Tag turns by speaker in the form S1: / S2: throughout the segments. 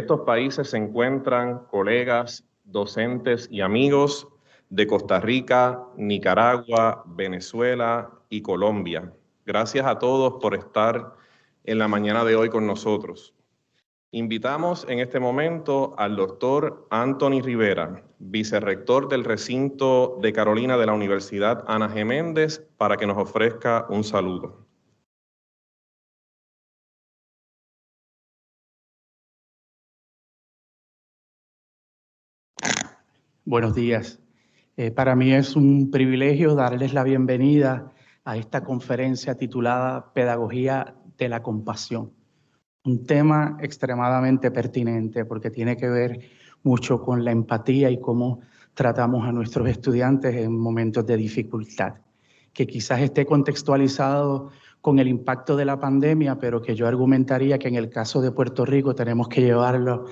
S1: estos países se encuentran colegas, docentes y amigos de Costa Rica, Nicaragua, Venezuela y Colombia. Gracias a todos por estar en la mañana de hoy con nosotros. Invitamos en este momento al doctor Anthony Rivera, vicerrector del recinto de Carolina de la Universidad Ana G. Méndez, para que nos ofrezca un saludo.
S2: Buenos días. Para mí es un privilegio darles la bienvenida a esta conferencia titulada Pedagogía de la Compasión. Un tema extremadamente pertinente porque tiene que ver mucho con la empatía y cómo tratamos a nuestros estudiantes en momentos de dificultad, que quizás esté contextualizado con el impacto de la pandemia, pero que yo argumentaría que en el caso de Puerto Rico tenemos que llevarlo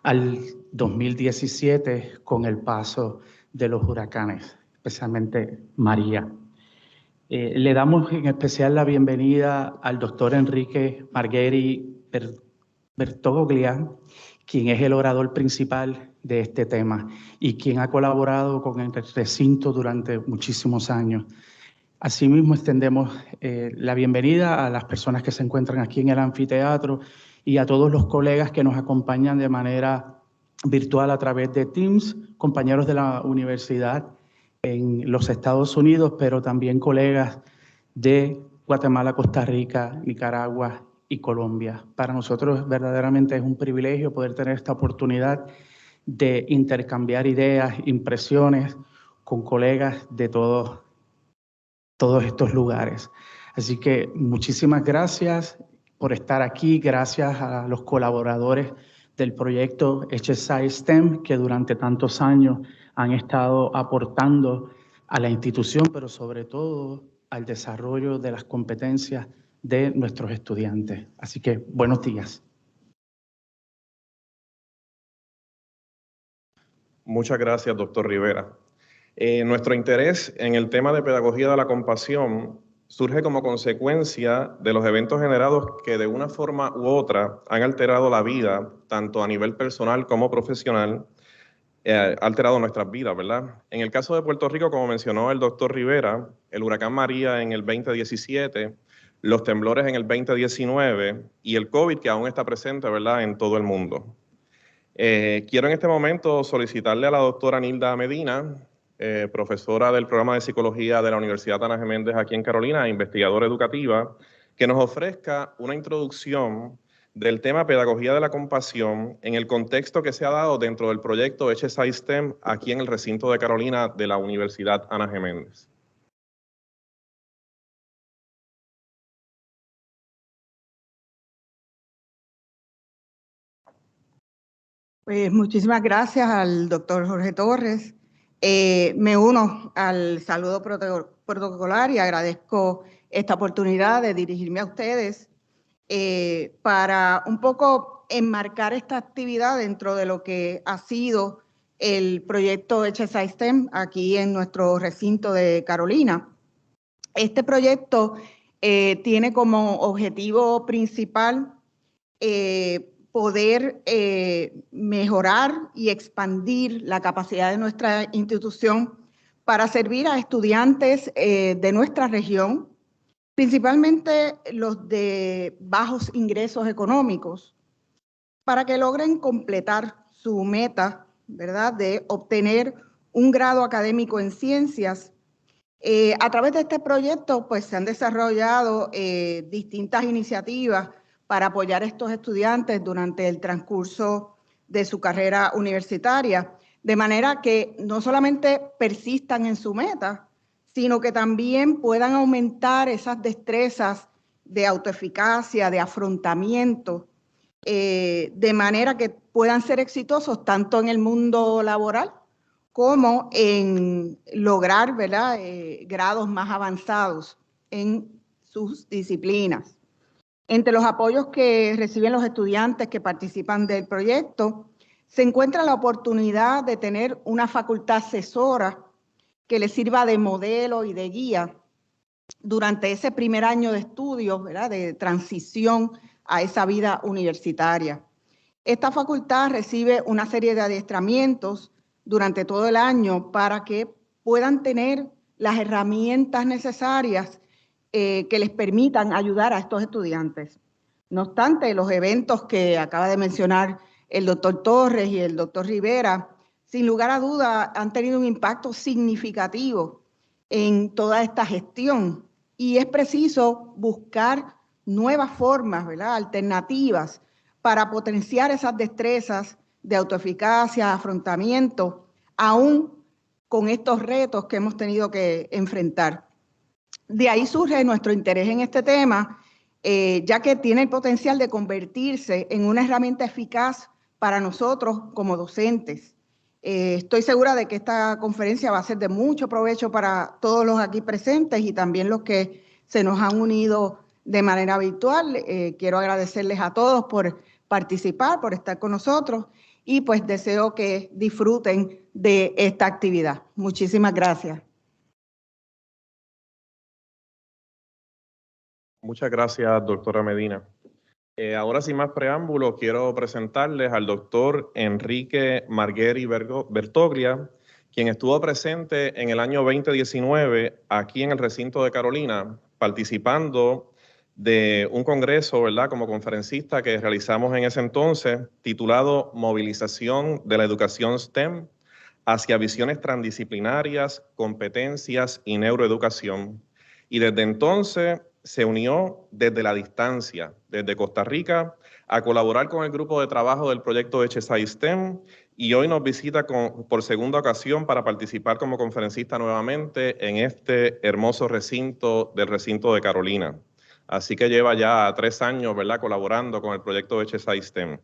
S2: al 2017 con el paso de los huracanes, especialmente María. Le damos en especial la bienvenida al doctor Enrique Margueri Bertoglia, quien es el orador principal de este tema y quien ha colaborado con el recinto durante muchísimos años. Asimismo, extendemos la bienvenida a las personas que se encuentran aquí en el anfiteatro y a todos los colegas que nos acompañan de manera virtual a través de Teams, compañeros de la universidad en los Estados Unidos, pero también colegas de Guatemala, Costa Rica, Nicaragua y Colombia. Para nosotros verdaderamente es un privilegio poder tener esta oportunidad de intercambiar ideas, impresiones con colegas de todos estos lugares. Así que muchísimas gracias por estar aquí, gracias a los colaboradores del proyecto HSI STEM que durante tantos años han estado aportando a la institución, pero sobre todo al desarrollo de las competencias de nuestros estudiantes. Así que buenos días.
S1: Muchas gracias, doctor Rivera. Nuestro interés en el tema de pedagogía de la compasión surge como consecuencia de los eventos generados que de una forma u otra han alterado la vida, tanto a nivel personal como profesional, ha alterado nuestras vidas, ¿verdad? En el caso de Puerto Rico, como mencionó el doctor Rivera, el huracán María en el 2017, los temblores en el 2019 y el COVID que aún está presente, ¿verdad?, en todo el mundo. Quiero en este momento solicitarle a la doctora Nilda Medina, profesora del programa de psicología de la Universidad Ana G. Méndez aquí en Carolina, investigadora educativa, que nos ofrezca una introducción del tema pedagogía de la compasión en el contexto que se ha dado dentro del proyecto HSI STEM aquí en el recinto de Carolina de la Universidad Ana G. Méndez.
S3: Pues muchísimas gracias al doctor Jorge Torres. Me uno al saludo protocolar y agradezco esta oportunidad de dirigirme a ustedes para un poco enmarcar esta actividad dentro de lo que ha sido el proyecto HSI STEM aquí en nuestro recinto de Carolina. Este proyecto tiene como objetivo principal poder mejorar y expandir la capacidad de nuestra institución para servir a estudiantes de nuestra región, principalmente los de bajos ingresos económicos, para que logren completar su meta, ¿verdad?, de obtener un grado académico en ciencias. A través de este proyecto, pues, se han desarrollado distintas iniciativas para apoyar a estos estudiantes durante el transcurso de su carrera universitaria, de manera que no solamente persistan en su meta, sino que también puedan aumentar esas destrezas de autoeficacia, de afrontamiento, de manera que puedan ser exitosos tanto en el mundo laboral como en lograr, ¿verdad?, grados más avanzados en sus disciplinas. Entre los apoyos que reciben los estudiantes que participan del proyecto, se encuentra la oportunidad de tener una facultad asesora que les sirva de modelo y de guía durante ese primer año de estudios, ¿verdad?, de transición a esa vida universitaria. Esta facultad recibe una serie de adiestramientos durante todo el año para que puedan tener las herramientas necesarias que les permitan ayudar a estos estudiantes. No obstante, los eventos que acaba de mencionar el doctor Torres y el doctor Rivera, sin lugar a duda, han tenido un impacto significativo en toda esta gestión. Y es preciso buscar nuevas formas, ¿verdad?, alternativas para potenciar esas destrezas de autoeficacia, afrontamiento, aún con estos retos que hemos tenido que enfrentar. De ahí surge nuestro interés en este tema, ya que tiene el potencial de convertirse en una herramienta eficaz para nosotros como docentes. Estoy segura de que esta conferencia va a ser de mucho provecho para todos los aquí presentes y también los que se nos han unido de manera virtual. Quiero agradecerles a todos por participar, por estar con nosotros y pues deseo que disfruten de esta actividad. Muchísimas gracias.
S1: Muchas gracias, doctora Medina. Ahora, sin más preámbulo, quiero presentarles al doctor Enrique Margueri Bertoglia, quien estuvo presente en el año 2019 aquí en el recinto de Carolina, participando de un congreso, ¿verdad?, como conferencista que realizamos en ese entonces, titulado Movilización de la Educación STEM hacia visiones transdisciplinarias, competencias y neuroeducación. Y desde entonces se unió desde la distancia, desde Costa Rica, a colaborar con el grupo de trabajo del proyecto HSI STEM y hoy nos visita por segunda ocasión para participar como conferencista nuevamente en este hermoso recinto del recinto de Carolina. Así que lleva ya 3 años, ¿verdad?, colaborando con el proyecto HSI STEM.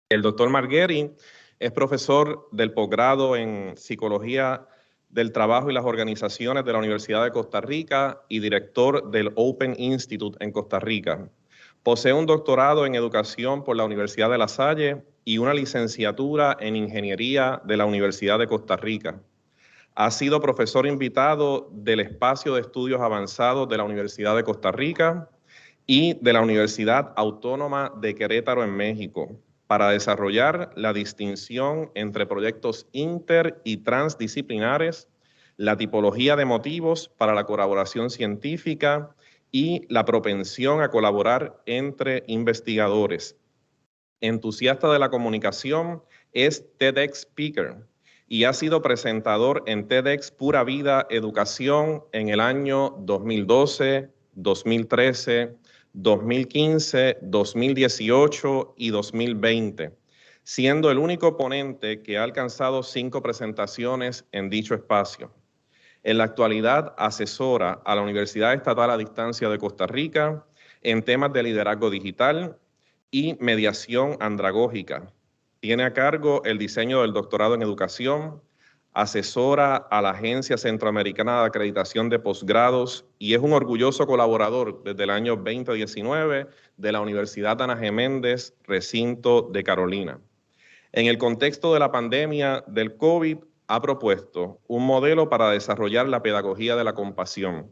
S1: El doctor Margueri es profesor del posgrado en Psicología del Trabajo y las Organizaciones de la Universidad de Costa Rica y director del Open Institute en Costa Rica. Posee un doctorado en Educación por la Universidad de La Salle y una licenciatura en Ingeniería de la Universidad de Costa Rica. Ha sido profesor invitado del Espacio de Estudios Avanzados de la Universidad de Costa Rica y de la Universidad Autónoma de Querétaro en México, para desarrollar la distinción entre proyectos inter- y transdisciplinares, la tipología de motivos para la colaboración científica y la propensión a colaborar entre investigadores. Entusiasta de la comunicación, es TEDx Speaker y ha sido presentador en TEDx Pura Vida Educación en el año 2012, 2013, 2015, 2018 y 2020, siendo el único ponente que ha alcanzado 5 presentaciones en dicho espacio. En la actualidad asesora a la Universidad Estatal a Distancia de Costa Rica en temas de liderazgo digital y mediación andragógica. Tiene a cargo el diseño del doctorado en educación, asesora a la Agencia Centroamericana de Acreditación de Posgrados y es un orgulloso colaborador desde el año 2019 de la Universidad Ana G. Méndez, recinto de Carolina. En el contexto de la pandemia del COVID, ha propuesto un modelo para desarrollar la pedagogía de la compasión.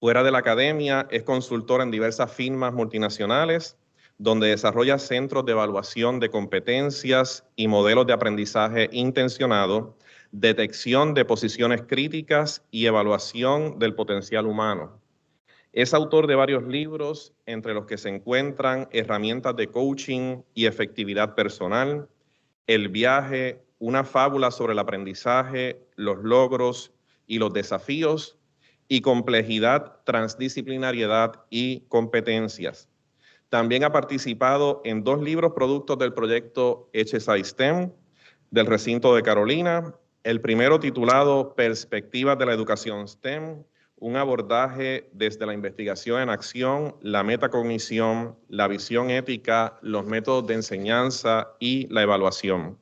S1: Fuera de la academia, es consultor en diversas firmas multinacionales, donde desarrolla centros de evaluación de competencias y modelos de aprendizaje intencionado, detección de posiciones críticas y evaluación del potencial humano. Es autor de varios libros, entre los que se encuentran Herramientas de Coaching y Efectividad Personal, El viaje, una fábula sobre el aprendizaje, los logros y los desafíos, y Complejidad, Transdisciplinariedad y Competencias. También ha participado en 2 libros productos del proyecto HSI STEM del recinto de Carolina. El primero titulado Perspectivas de la Educación STEM, un abordaje desde la investigación en acción, la metacognición, la visión ética, los métodos de enseñanza y la evaluación.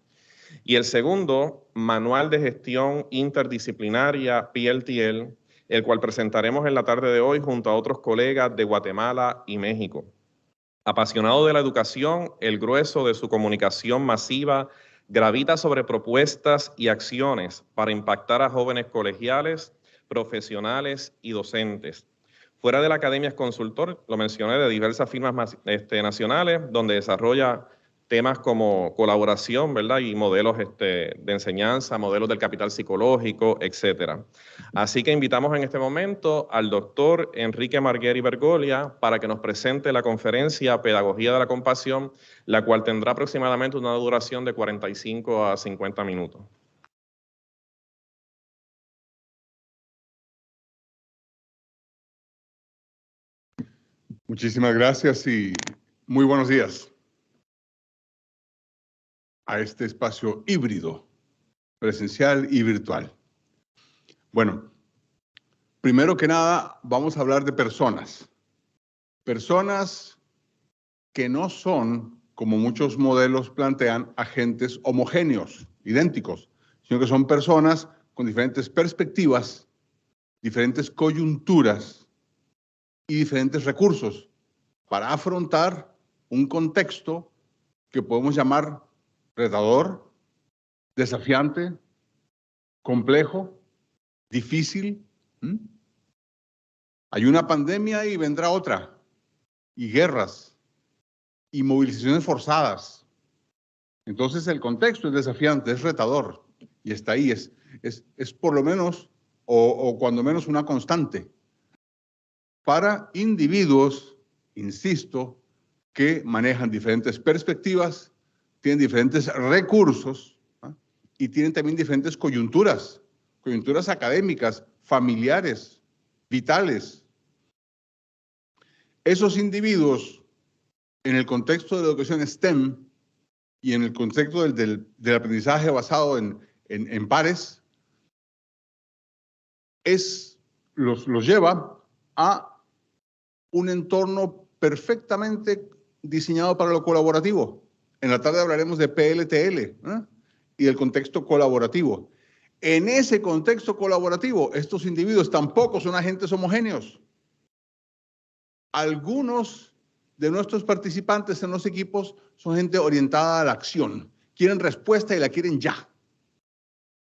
S1: Y el segundo, Manual de Gestión Interdisciplinaria, PLTL, el cual presentaremos en la tarde de hoy junto a otros colegas de Guatemala y México. Apasionado de la educación, el grueso de su comunicación masiva gravita sobre propuestas y acciones para impactar a jóvenes colegiales, profesionales y docentes. Fuera de la academia es consultor, lo mencioné, de diversas firmas nacionales, donde desarrolla temas como colaboración, ¿verdad? Y modelos de enseñanza, modelos del capital psicológico, etcétera. Así que invitamos en este momento al doctor Enrique Margueri Bergolia para que nos presente la conferencia Pedagogía de la Compasión, la cual tendrá aproximadamente una duración de 45 a 50 minutos.
S4: Muchísimas gracias y muy buenos días a este espacio híbrido, presencial y virtual. Bueno, primero que nada vamos a hablar de personas. Personas que no son, como muchos modelos plantean, agentes homogéneos, idénticos, sino que son personas con diferentes perspectivas, diferentes coyunturas y diferentes recursos para afrontar un contexto que podemos llamar retador, desafiante, complejo, difícil. Hay una pandemia y vendrá otra, y guerras, y movilizaciones forzadas. Entonces el contexto es desafiante, es retador, y está ahí, es por lo menos, o cuando menos una constante, para individuos, insisto, que manejan diferentes perspectivas, tienen diferentes recursos, ¿no? Y tienen también diferentes coyunturas, coyunturas académicas, familiares, vitales. Esos individuos, en el contexto de la educación STEM y en el contexto del aprendizaje basado en pares, los lleva a un entorno perfectamente diseñado para lo colaborativo. En la tarde hablaremos de PLTL y del contexto colaborativo. En ese contexto colaborativo, estos individuos tampoco son agentes homogéneos. Algunos de nuestros participantes en los equipos son gente orientada a la acción. Quieren respuesta y la quieren ya.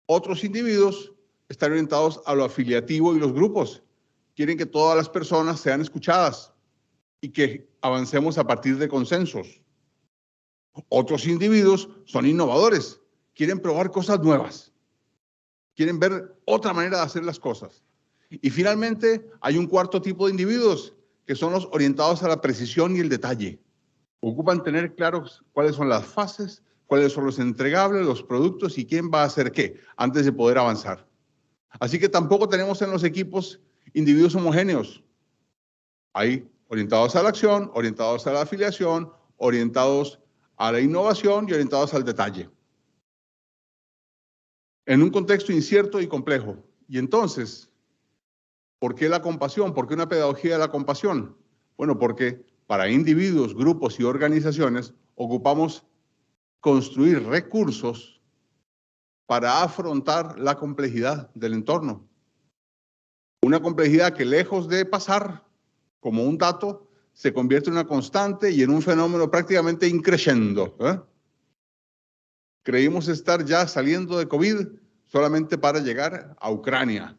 S4: Otros individuos están orientados a lo afiliativo y los grupos. Quieren que todas las personas sean escuchadas y que avancemos a partir de consensos. Otros individuos son innovadores, quieren probar cosas nuevas, quieren ver otra manera de hacer las cosas. Y finalmente hay un cuarto tipo de individuos que son los orientados a la precisión y el detalle. Ocupan tener claros cuáles son las fases, cuáles son los entregables, los productos y quién va a hacer qué antes de poder avanzar. Así que tampoco tenemos en los equipos individuos homogéneos. Hay orientados a la acción, orientados a la afiliación, orientados a la innovación y orientados al detalle. En un contexto incierto y complejo. Y entonces, ¿por qué la compasión? ¿Por qué una pedagogía de la compasión? Bueno, porque para individuos, grupos y organizaciones ocupamos construir recursos para afrontar la complejidad del entorno. Una complejidad que lejos de pasar como un dato, se convierte en una constante y en un fenómeno prácticamente increciendo. Creímos estar ya saliendo de COVID solamente para llegar a Ucrania.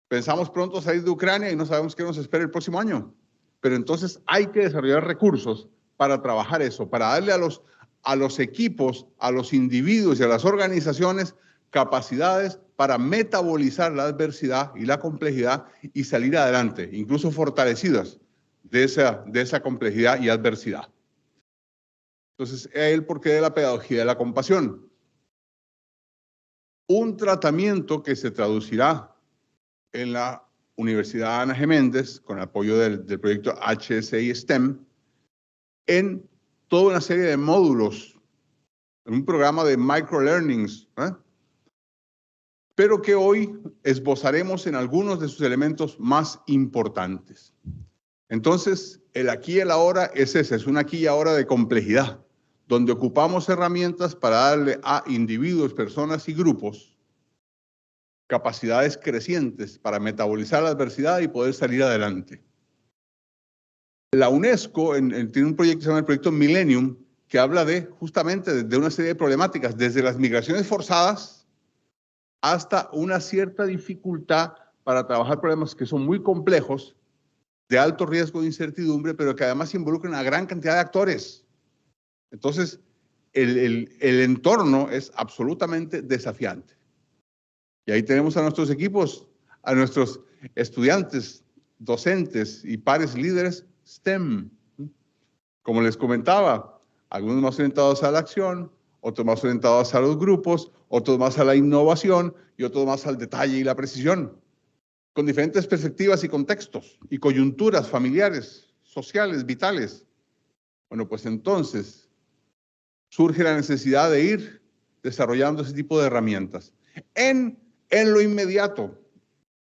S4: Pensamos pronto salir de Ucrania y no sabemos qué nos espera el próximo año. Pero entonces hay que desarrollar recursos para trabajar eso, para darle a los equipos, a los individuos y a las organizaciones capacidades para metabolizar la adversidad y la complejidad y salir adelante, incluso fortalecidas de esa complejidad y adversidad. Entonces, es el porqué de la pedagogía de la compasión. Un tratamiento que se traducirá en la Universidad Ana G. Méndez, con el apoyo del proyecto HSI STEM, en toda una serie de módulos, en un programa de microlearnings, pero que hoy esbozaremos en algunos de sus elementos más importantes. Entonces, el aquí y el ahora es ese, es un aquí y ahora de complejidad, donde ocupamos herramientas para darle a individuos, personas y grupos capacidades crecientes para metabolizar la adversidad y poder salir adelante. La UNESCO tiene un proyecto que se llama el Proyecto Millennium, que habla justamente de una serie de problemáticas, desde las migraciones forzadas hasta una cierta dificultad para trabajar problemas que son muy complejos, de alto riesgo de incertidumbre, pero que además involucran a gran cantidad de actores. Entonces, el entorno es absolutamente desafiante. Y ahí tenemos a nuestros equipos, a nuestros estudiantes, docentes y pares líderes STEM. Como les comentaba, algunos más orientados a la acción, otros más orientados a los grupos, otros más a la innovación y otros más al detalle y la precisión, con diferentes perspectivas y contextos y coyunturas familiares, sociales, vitales. Bueno, pues entonces surge la necesidad de ir desarrollando ese tipo de herramientas. En lo inmediato,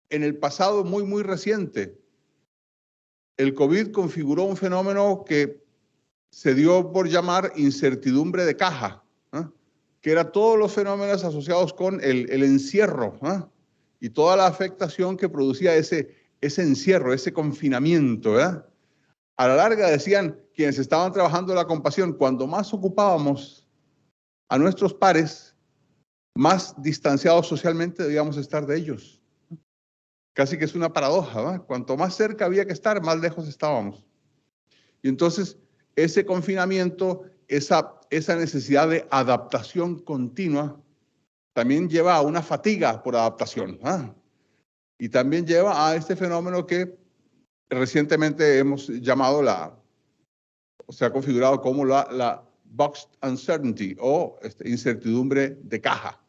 S4: en el pasado muy reciente, el COVID configuró un fenómeno que se dio por llamar incertidumbre de caja, ¿eh? Que era todos los fenómenos asociados con el encierro, ¿eh? Y toda la afectación que producía ese encierro, ese confinamiento, ¿verdad? A la larga, decían quienes estaban trabajando la compasión, cuando más ocupábamos a nuestros pares, más distanciados socialmente debíamos estar de ellos. Casi que es una paradoja, ¿verdad? Cuanto más cerca había que estar, más lejos estábamos. Y entonces, ese confinamiento, esa necesidad de adaptación continua, también lleva a una fatiga por adaptación, ¿eh? Y también lleva a este fenómeno que recientemente hemos llamado se ha configurado como la boxed uncertainty o incertidumbre de caja.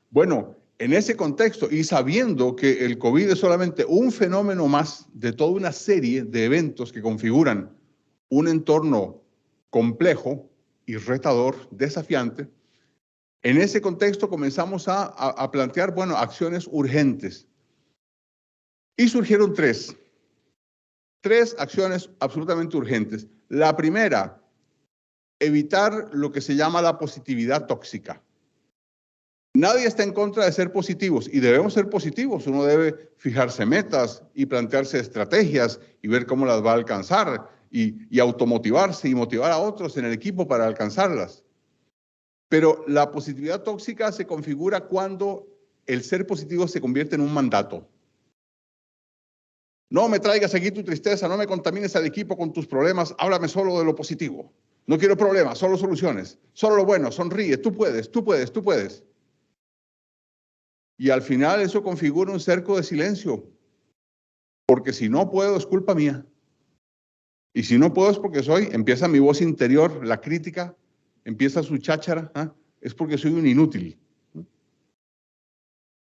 S4: Bueno, en ese contexto y sabiendo que el COVID es solamente un fenómeno más de toda una serie de eventos que configuran un entorno complejo y retador, desafiante, en ese contexto comenzamos a plantear, bueno, acciones urgentes. Y surgieron tres acciones absolutamente urgentes. La primera, evitar lo que se llama la positividad tóxica. Nadie está en contra de ser positivos y debemos ser positivos. Uno debe fijarse metas y plantearse estrategias y ver cómo las va a alcanzar y automotivarse y motivar a otros en el equipo para alcanzarlas. Pero la positividad tóxica se configura cuando el ser positivo se convierte en un mandato. No me traigas aquí tu tristeza, no me contamines al equipo con tus problemas, háblame solo de lo positivo. No quiero problemas, solo soluciones, solo lo bueno, sonríe, tú puedes, tú puedes, tú puedes. Y al final eso configura un cerco de silencio, porque si no puedo es culpa mía. Y si no puedo es porque empieza mi voz interior, la crítica, empieza su cháchara, ¿eh? Es porque soy un inútil.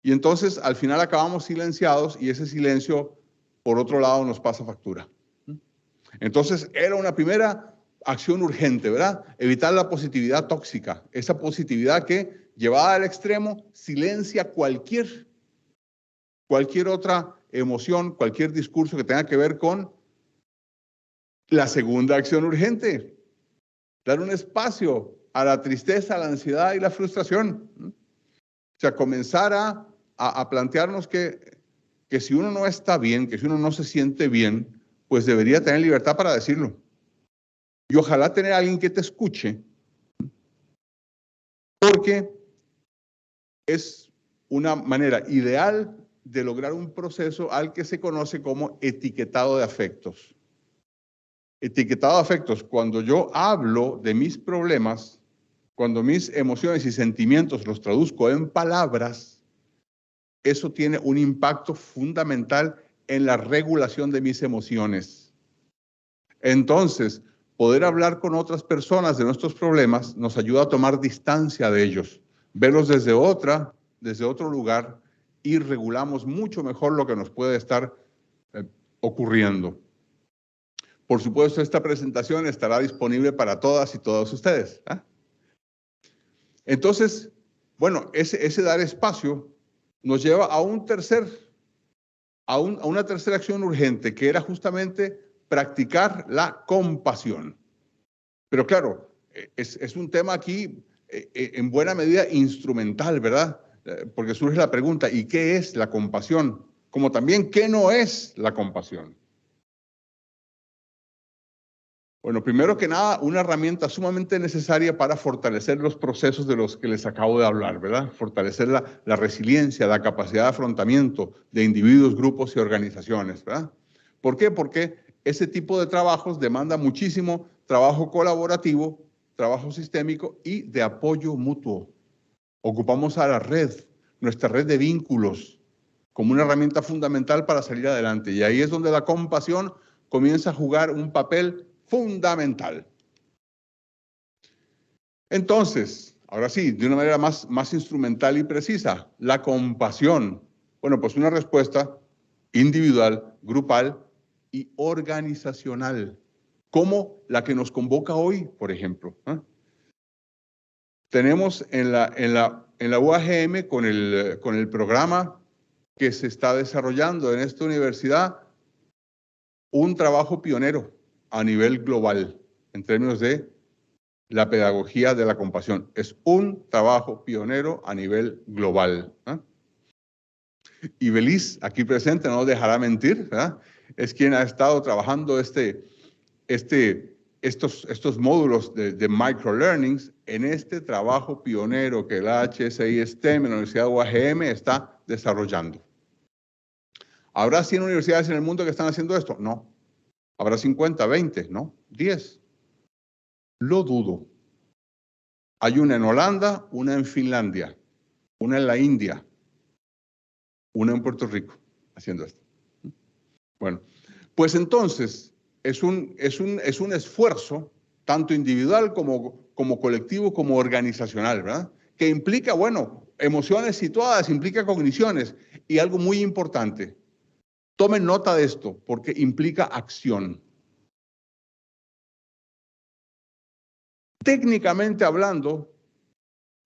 S4: Y entonces al final acabamos silenciados y ese silencio, por otro lado, nos pasa factura. Entonces era una primera acción urgente, ¿verdad? Evitar la positividad tóxica, esa positividad que, llevada al extremo, silencia cualquier otra emoción, cualquier discurso que tenga que ver con la segunda acción urgente. Dar un espacio a la tristeza, a la ansiedad y la frustración. O sea, comenzar a plantearnos que si uno no está bien, que si uno no se siente bien, pues debería tener libertad para decirlo. Y ojalá tener a alguien que te escuche, porque es una manera ideal de lograr un proceso al que se conoce como etiquetado de afectos. Etiquetado de afectos, cuando yo hablo de mis problemas, cuando mis emociones y sentimientos los traduzco en palabras, eso tiene un impacto fundamental en la regulación de mis emociones. Entonces, poder hablar con otras personas de nuestros problemas nos ayuda a tomar distancia de ellos, verlos desde otro lugar y regulamos mucho mejor lo que nos puede estar ocurriendo. Por supuesto, esta presentación estará disponible para todas y todos ustedes, ¿eh? Entonces, bueno, ese dar espacio nos lleva a una tercera acción urgente, que era justamente practicar la compasión. Pero claro, es un tema aquí en buena medida instrumental, ¿verdad? Porque surge la pregunta, ¿y qué es la compasión? Como también, ¿qué no es la compasión? Bueno, primero que nada, una herramienta sumamente necesaria para fortalecer los procesos de los que les acabo de hablar, ¿verdad? Fortalecer la resiliencia, la capacidad de afrontamiento de individuos, grupos y organizaciones, ¿verdad? ¿Por qué? Porque ese tipo de trabajos demanda muchísimo trabajo colaborativo, trabajo sistémico y de apoyo mutuo. Ocupamos a la red, nuestra red de vínculos, como una herramienta fundamental para salir adelante. Y ahí es donde la compasión comienza a jugar un papel fundamental. Entonces, ahora sí, de una manera más instrumental y precisa, la compasión. Bueno, pues una respuesta individual, grupal y organizacional, como la que nos convoca hoy, por ejemplo. Tenemos en la UAGM con el programa que se está desarrollando en esta universidad un trabajo pionero a nivel global en términos de la pedagogía de la compasión. Es un trabajo pionero a nivel global. Y Belis, aquí presente, no dejará mentir, ¿verdad? Es quien ha estado trabajando estos módulos de microlearnings en este trabajo pionero que la HSI STEM en la Universidad UAGM está desarrollando. ¿Habrá 100 universidades en el mundo que están haciendo esto? No. ¿Habrá 50, 20? No. 10. Lo dudo. Hay una en Holanda, una en Finlandia, una en la India, una en Puerto Rico haciendo esto. Bueno, pues entonces es un esfuerzo tanto individual como colectivo, como organizacional, ¿verdad? Que implica, bueno, emociones situadas, implica cogniciones y algo muy importante. Tomen nota de esto porque implica acción. Técnicamente hablando,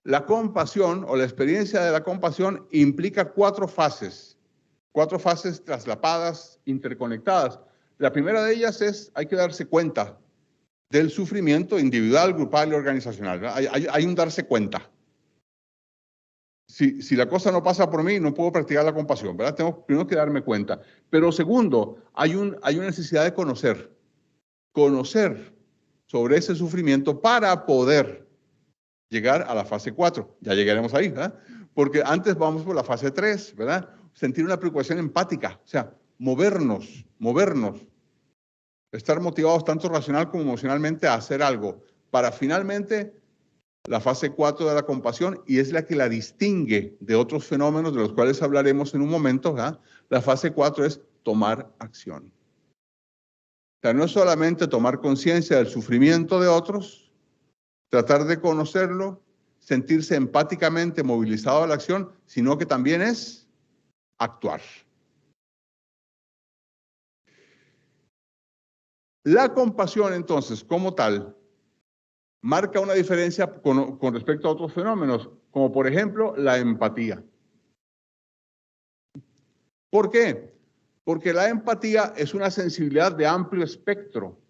S4: la compasión o la experiencia de la compasión implica 4 fases traslapadas, interconectadas. La primera de ellas es, hay que darse cuenta del sufrimiento individual, grupal y organizacional. Hay un darse cuenta. Si la cosa no pasa por mí, no puedo practicar la compasión, ¿verdad? Tengo primero que darme cuenta. Pero segundo, hay una necesidad de conocer sobre ese sufrimiento para poder llegar a la fase 4. Ya llegaremos ahí, ¿verdad? Porque antes vamos por la fase 3, ¿verdad? Sentir una preocupación empática, o sea, movernos. Estar motivados tanto racional como emocionalmente a hacer algo para finalmente la fase 4 de la compasión, y es la que la distingue de otros fenómenos de los cuales hablaremos en un momento, ¿verdad? La fase 4 es tomar acción. O sea, no es solamente tomar conciencia del sufrimiento de otros, tratar de conocerlo, sentirse empáticamente movilizado a la acción, sino que también es actuar. La compasión, entonces, como tal, marca una diferencia con respecto a otros fenómenos, como por ejemplo la empatía. ¿Por qué? Porque la empatía es una sensibilidad de amplio espectro.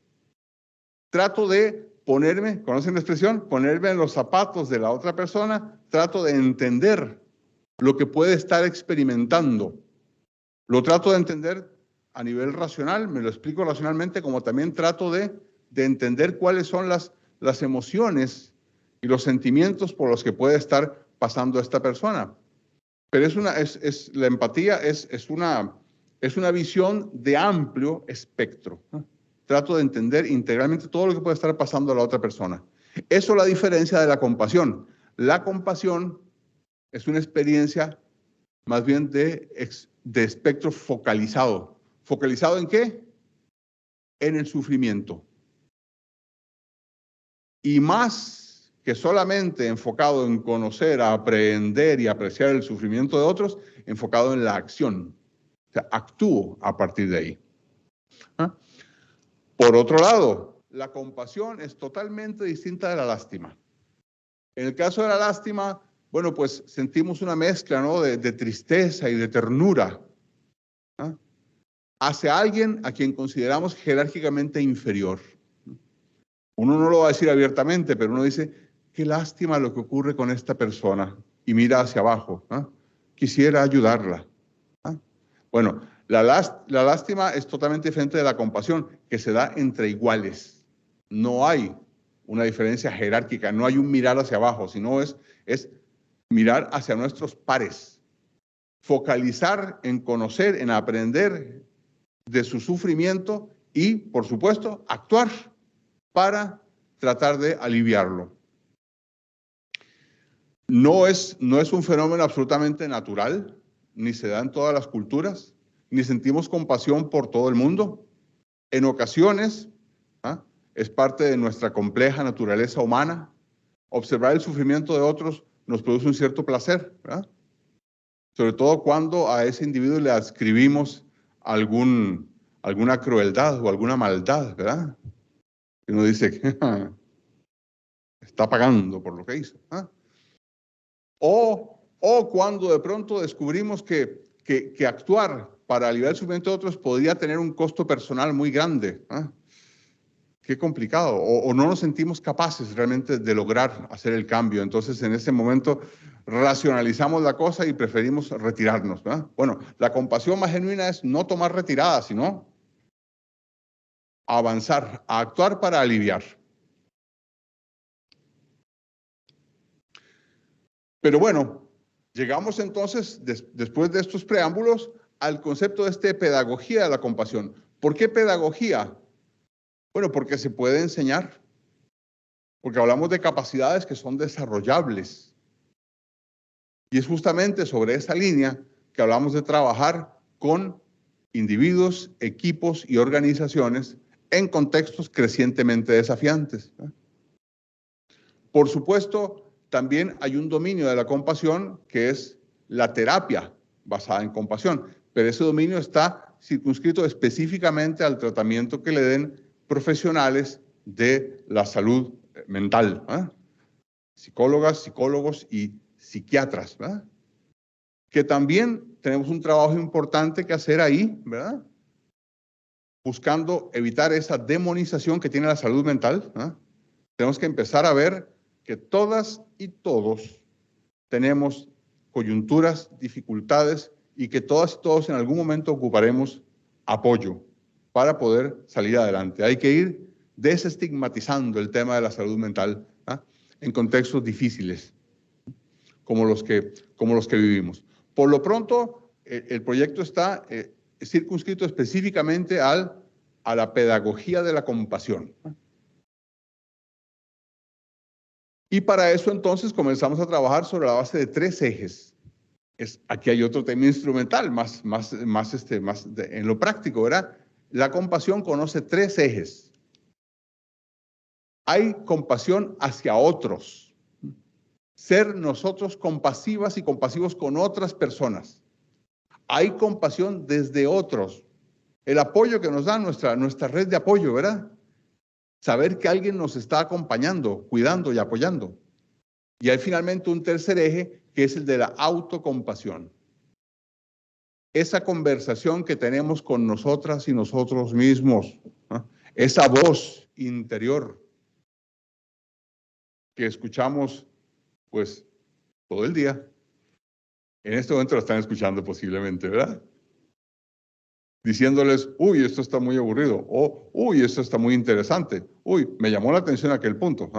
S4: Trato de ponerme, ¿conocen la expresión? Ponerme en los zapatos de la otra persona, trato de entender lo que puede estar experimentando. Lo trato de entender a nivel racional, me lo explico racionalmente, como también trato de entender cuáles son las emociones y los sentimientos por los que puede estar pasando esta persona. Pero la empatía es una visión de amplio espectro. Trato de entender integralmente todo lo que puede estar pasando a la otra persona. Eso es la diferencia de la compasión. La compasión es una experiencia más bien de espectro focalizado. ¿Focalizado en qué? En el sufrimiento. Y más que solamente enfocado en conocer, aprender y apreciar el sufrimiento de otros, enfocado en la acción. O sea, actúo a partir de ahí. Por otro lado, la compasión es totalmente distinta de la lástima. En el caso de la lástima, bueno, pues sentimos una mezcla, ¿no?, de tristeza y de ternura hacia alguien a quien consideramos jerárquicamente inferior. Uno no lo va a decir abiertamente, pero uno dice, qué lástima lo que ocurre con esta persona, y mira hacia abajo. Quisiera ayudarla. Bueno, la lástima es totalmente diferente de la compasión, que se da entre iguales. No hay una diferencia jerárquica, no hay un mirar hacia abajo, sino es mirar hacia nuestros pares. Focalizar en conocer, en aprender de su sufrimiento y, por supuesto, actuar para tratar de aliviarlo. No es un fenómeno absolutamente natural, ni se da en todas las culturas, ni sentimos compasión por todo el mundo. En ocasiones, es parte de nuestra compleja naturaleza humana. Observar el sufrimiento de otros nos produce un cierto placer, ¿verdad? Sobre todo cuando a ese individuo le adscribimos alguna crueldad o alguna maldad, ¿verdad? Y uno dice que está pagando por lo que hizo. O cuando de pronto descubrimos que actuar para aliviar el sufrimiento de otros podría tener un costo personal muy grande. Qué complicado. O no nos sentimos capaces realmente de lograr hacer el cambio. Entonces, en ese momento, racionalizamos la cosa y preferimos retirarnos, ¿verdad? Bueno, la compasión más genuina es no tomar retirada, sino avanzar, a actuar para aliviar. Pero bueno, llegamos entonces, después de estos preámbulos, al concepto de pedagogía de la compasión. ¿Por qué pedagogía? Bueno, porque se puede enseñar, porque hablamos de capacidades que son desarrollables. Y es justamente sobre esa línea que hablamos de trabajar con individuos, equipos y organizaciones en contextos crecientemente desafiantes. Por supuesto, también hay un dominio de la compasión que es la terapia basada en compasión, pero ese dominio está circunscrito específicamente al tratamiento que le den profesionales de la salud mental, psicólogas, psicólogos y psiquiatras, ¿verdad? Que también tenemos un trabajo importante que hacer ahí, ¿verdad? Buscando evitar esa demonización que tiene la salud mental, ¿verdad? Tenemos que empezar a ver que todas y todos tenemos coyunturas, dificultades y que todas y todos en algún momento ocuparemos apoyo para poder salir adelante. Hay que ir desestigmatizando el tema de la salud mental en contextos difíciles como los que vivimos. Por lo pronto, el proyecto está circunscrito específicamente a la pedagogía de la compasión. Y para eso entonces comenzamos a trabajar sobre la base de 3 ejes. Aquí hay otro tema instrumental, más en lo práctico, ¿verdad? La compasión conoce 3 ejes. Hay compasión hacia otros. Ser nosotros compasivas y compasivos con otras personas. Hay compasión desde otros. El apoyo que nos da nuestra red de apoyo, ¿verdad? Saber que alguien nos está acompañando, cuidando y apoyando. Y hay finalmente un tercer eje, que es el de la autocompasión. Esa conversación que tenemos con nosotras y nosotros mismos, ¿no? Esa voz interior que escuchamos, pues, todo el día. En este momento lo están escuchando posiblemente, ¿verdad? Diciéndoles, uy, esto está muy aburrido, o, uy, esto está muy interesante, uy, me llamó la atención aquel punto,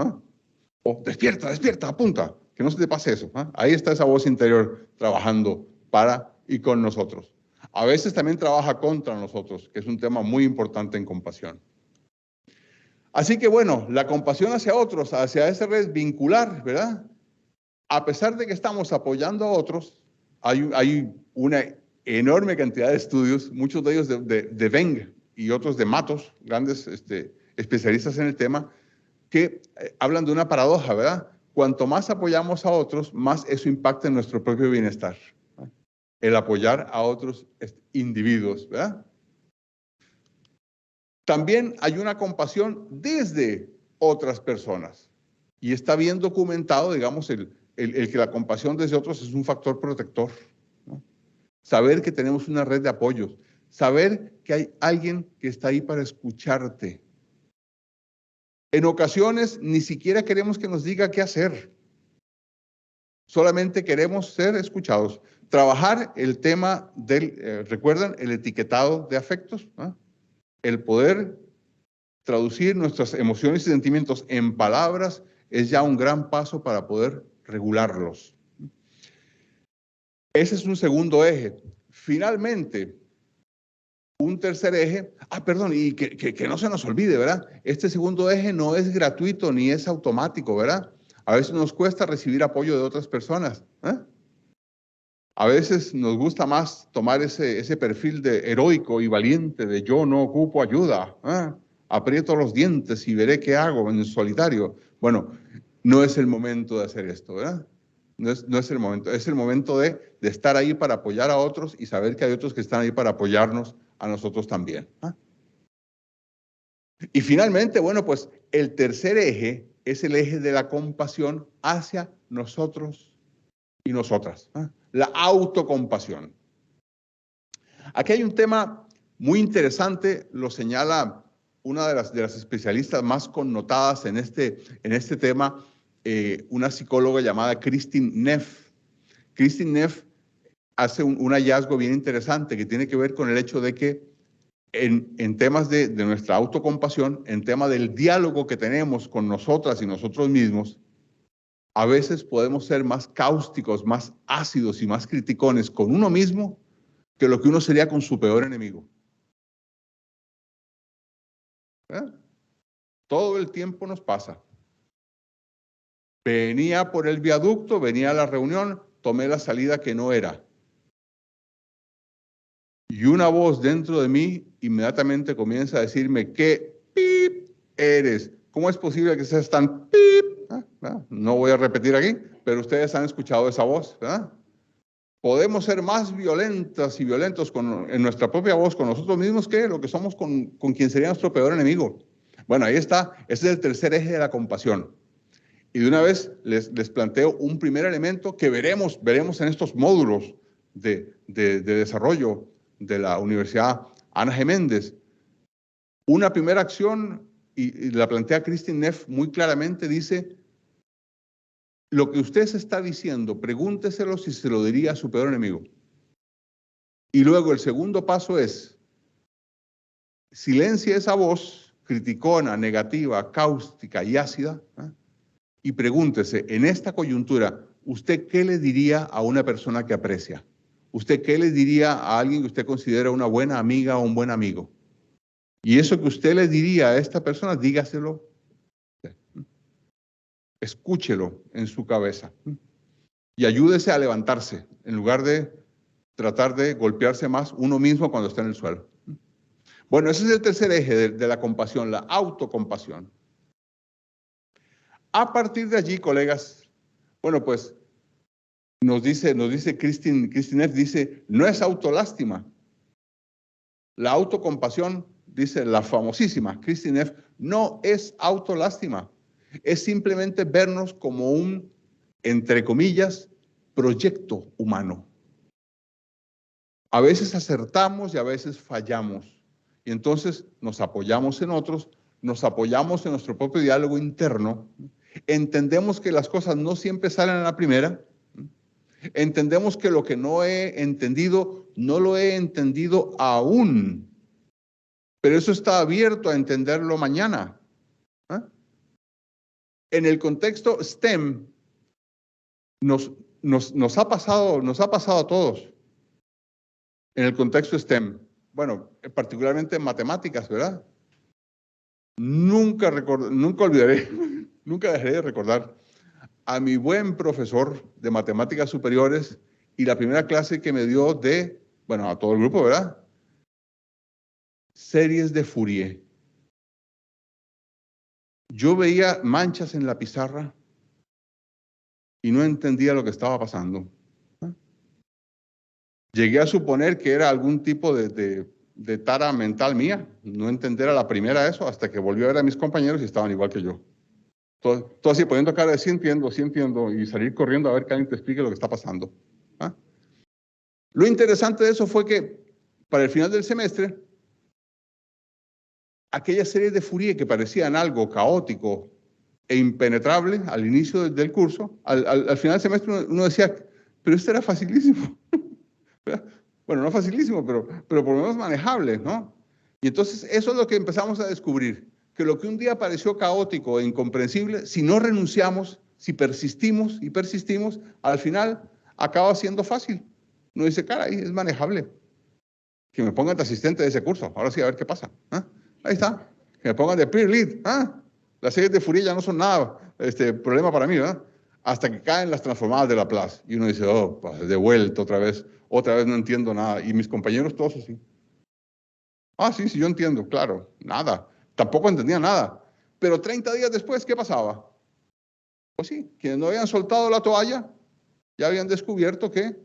S4: o, despierta, despierta, apunta, que no se te pase eso. Ahí está esa voz interior trabajando para y con nosotros. A veces también trabaja contra nosotros, que es un tema muy importante en compasión. Así que bueno, la compasión hacia otros, hacia esa red vincular, ¿verdad? A pesar de que estamos apoyando a otros, hay una enorme cantidad de estudios, muchos de ellos de Weng y otros de Matos, grandes especialistas en el tema, que hablan de una paradoja, ¿verdad? Cuanto más apoyamos a otros, más eso impacta en nuestro propio bienestar. El apoyar a otros individuos, ¿verdad? También hay una compasión desde otras personas. Y está bien documentado, digamos, el que la compasión desde otros es un factor protector, ¿no? Saber que tenemos una red de apoyos, saber que hay alguien que está ahí para escucharte. En ocasiones ni siquiera queremos que nos diga qué hacer. Solamente queremos ser escuchados. Trabajar el tema del, ¿recuerdan? El etiquetado de afectos, ¿no? El poder traducir nuestras emociones y sentimientos en palabras es ya un gran paso para poder regularlos. Ese es un segundo eje. Finalmente, un tercer eje, perdón, y que no se nos olvide, ¿verdad? Este segundo eje no es gratuito ni es automático, ¿verdad? A veces nos cuesta recibir apoyo de otras personas, ¿eh? A veces nos gusta más tomar ese perfil de heroico y valiente, de yo no ocupo ayuda, ¿eh? Aprieto los dientes y veré qué hago en solitario. Bueno, no es el momento de hacer esto, ¿verdad? No es el momento. Es el momento de estar ahí para apoyar a otros y saber que hay otros que están ahí para apoyarnos a nosotros también, ¿eh? Y finalmente, bueno, pues el tercer eje es el eje de la compasión hacia nosotros y nosotras, ¿eh? La autocompasión. Aquí hay un tema muy interesante, lo señala una de las especialistas más connotadas en este tema, una psicóloga llamada Kristin Neff. Kristin Neff hace un hallazgo bien interesante que tiene que ver con el hecho de que en temas de nuestra autocompasión, en tema del diálogo que tenemos con nosotras y nosotros mismos, a veces podemos ser más cáusticos, más ácidos y más criticones con uno mismo que lo que uno sería con su peor enemigo. ¿Eh? Todo el tiempo nos pasa. Venía por el viaducto, venía a la reunión, tomé la salida que no era. Y una voz dentro de mí inmediatamente comienza a decirme qué pip eres. ¿Cómo es posible que seas tan pip? No voy a repetir aquí, pero ustedes han escuchado esa voz, ¿verdad? Podemos ser más violentas y violentos en nuestra propia voz con nosotros mismos que lo que somos con quien sería nuestro peor enemigo. Bueno, ahí está. Ese es el tercer eje de la compasión. Y de una vez les planteo un primer elemento que veremos en estos módulos de desarrollo de la Universidad Ana G. Méndez. Una primera acción, y la plantea Kristin Neff muy claramente, dice: lo que usted se está diciendo, pregúnteselo si se lo diría a su peor enemigo. Y luego el segundo paso es, silencie esa voz criticona, negativa, cáustica y ácida, ¿eh? Y pregúntese, en esta coyuntura, ¿usted qué le diría a una persona que aprecia? ¿Usted qué le diría a alguien que usted considera una buena amiga o un buen amigo? Y eso que usted le diría a esta persona, dígaselo. Escúchelo en su cabeza y ayúdese a levantarse en lugar de tratar de golpearse más uno mismo cuando está en el suelo. Bueno, ese es el tercer eje de la compasión, la autocompasión. A partir de allí, colegas, bueno, pues nos dice Kristin Neff, dice, no es autolástima. La autocompasión, dice la famosísima Kristin Neff, no es autolástima. Es simplemente vernos como un, entre comillas, proyecto humano. A veces acertamos y a veces fallamos. Y entonces nos apoyamos en otros, nos apoyamos en nuestro propio diálogo interno, entendemos que las cosas no siempre salen a la primera, entendemos que lo que no he entendido, no lo he entendido aún, pero eso está abierto a entenderlo mañana. ¿Eh? En el contexto STEM, nos ha pasado a todos. En el contexto STEM, bueno, particularmente en matemáticas, ¿verdad? Nunca olvidaré, nunca dejaré de recordar a mi buen profesor de matemáticas superiores y la primera clase que me dio a todo el grupo, ¿verdad? Series de Fourier. Yo veía manchas en la pizarra y no entendía lo que estaba pasando. Llegué a suponer que era algún tipo de tara mental mía, no entender a la primera eso, hasta que volví a ver a mis compañeros y estaban igual que yo. Todo así poniendo cara de sí entiendo, y salir corriendo a ver que alguien te explique lo que está pasando. ¿Ah? Lo interesante de eso fue que para el final del semestre, aquellas series de Fourier que parecían algo caótico e impenetrable al inicio del curso, al final del semestre uno decía, pero esto era facilísimo. Bueno, no facilísimo, pero por lo menos manejable, ¿no? Y entonces eso es lo que empezamos a descubrir, que lo que un día pareció caótico e incomprensible, si no renunciamos, si persistimos y persistimos, al final acaba siendo fácil. Uno dice, caray, es manejable. Que me pongan de asistente de ese curso. Ahora sí, a ver qué pasa. ¿Ah? Ahí está. Que me pongan de peer lead. ¿Ah? Las series de Fourier ya no son nada problema para mí, ¿verdad? Hasta que caen las transformadas de Laplace. Y uno dice, oh, pues, de vuelta otra vez no entiendo nada. Y mis compañeros todos así. Ah, sí, yo entiendo, claro, nada. Tampoco entendía nada. Pero 30 días después, ¿qué pasaba? Pues sí, quienes no habían soltado la toalla, ya habían descubierto que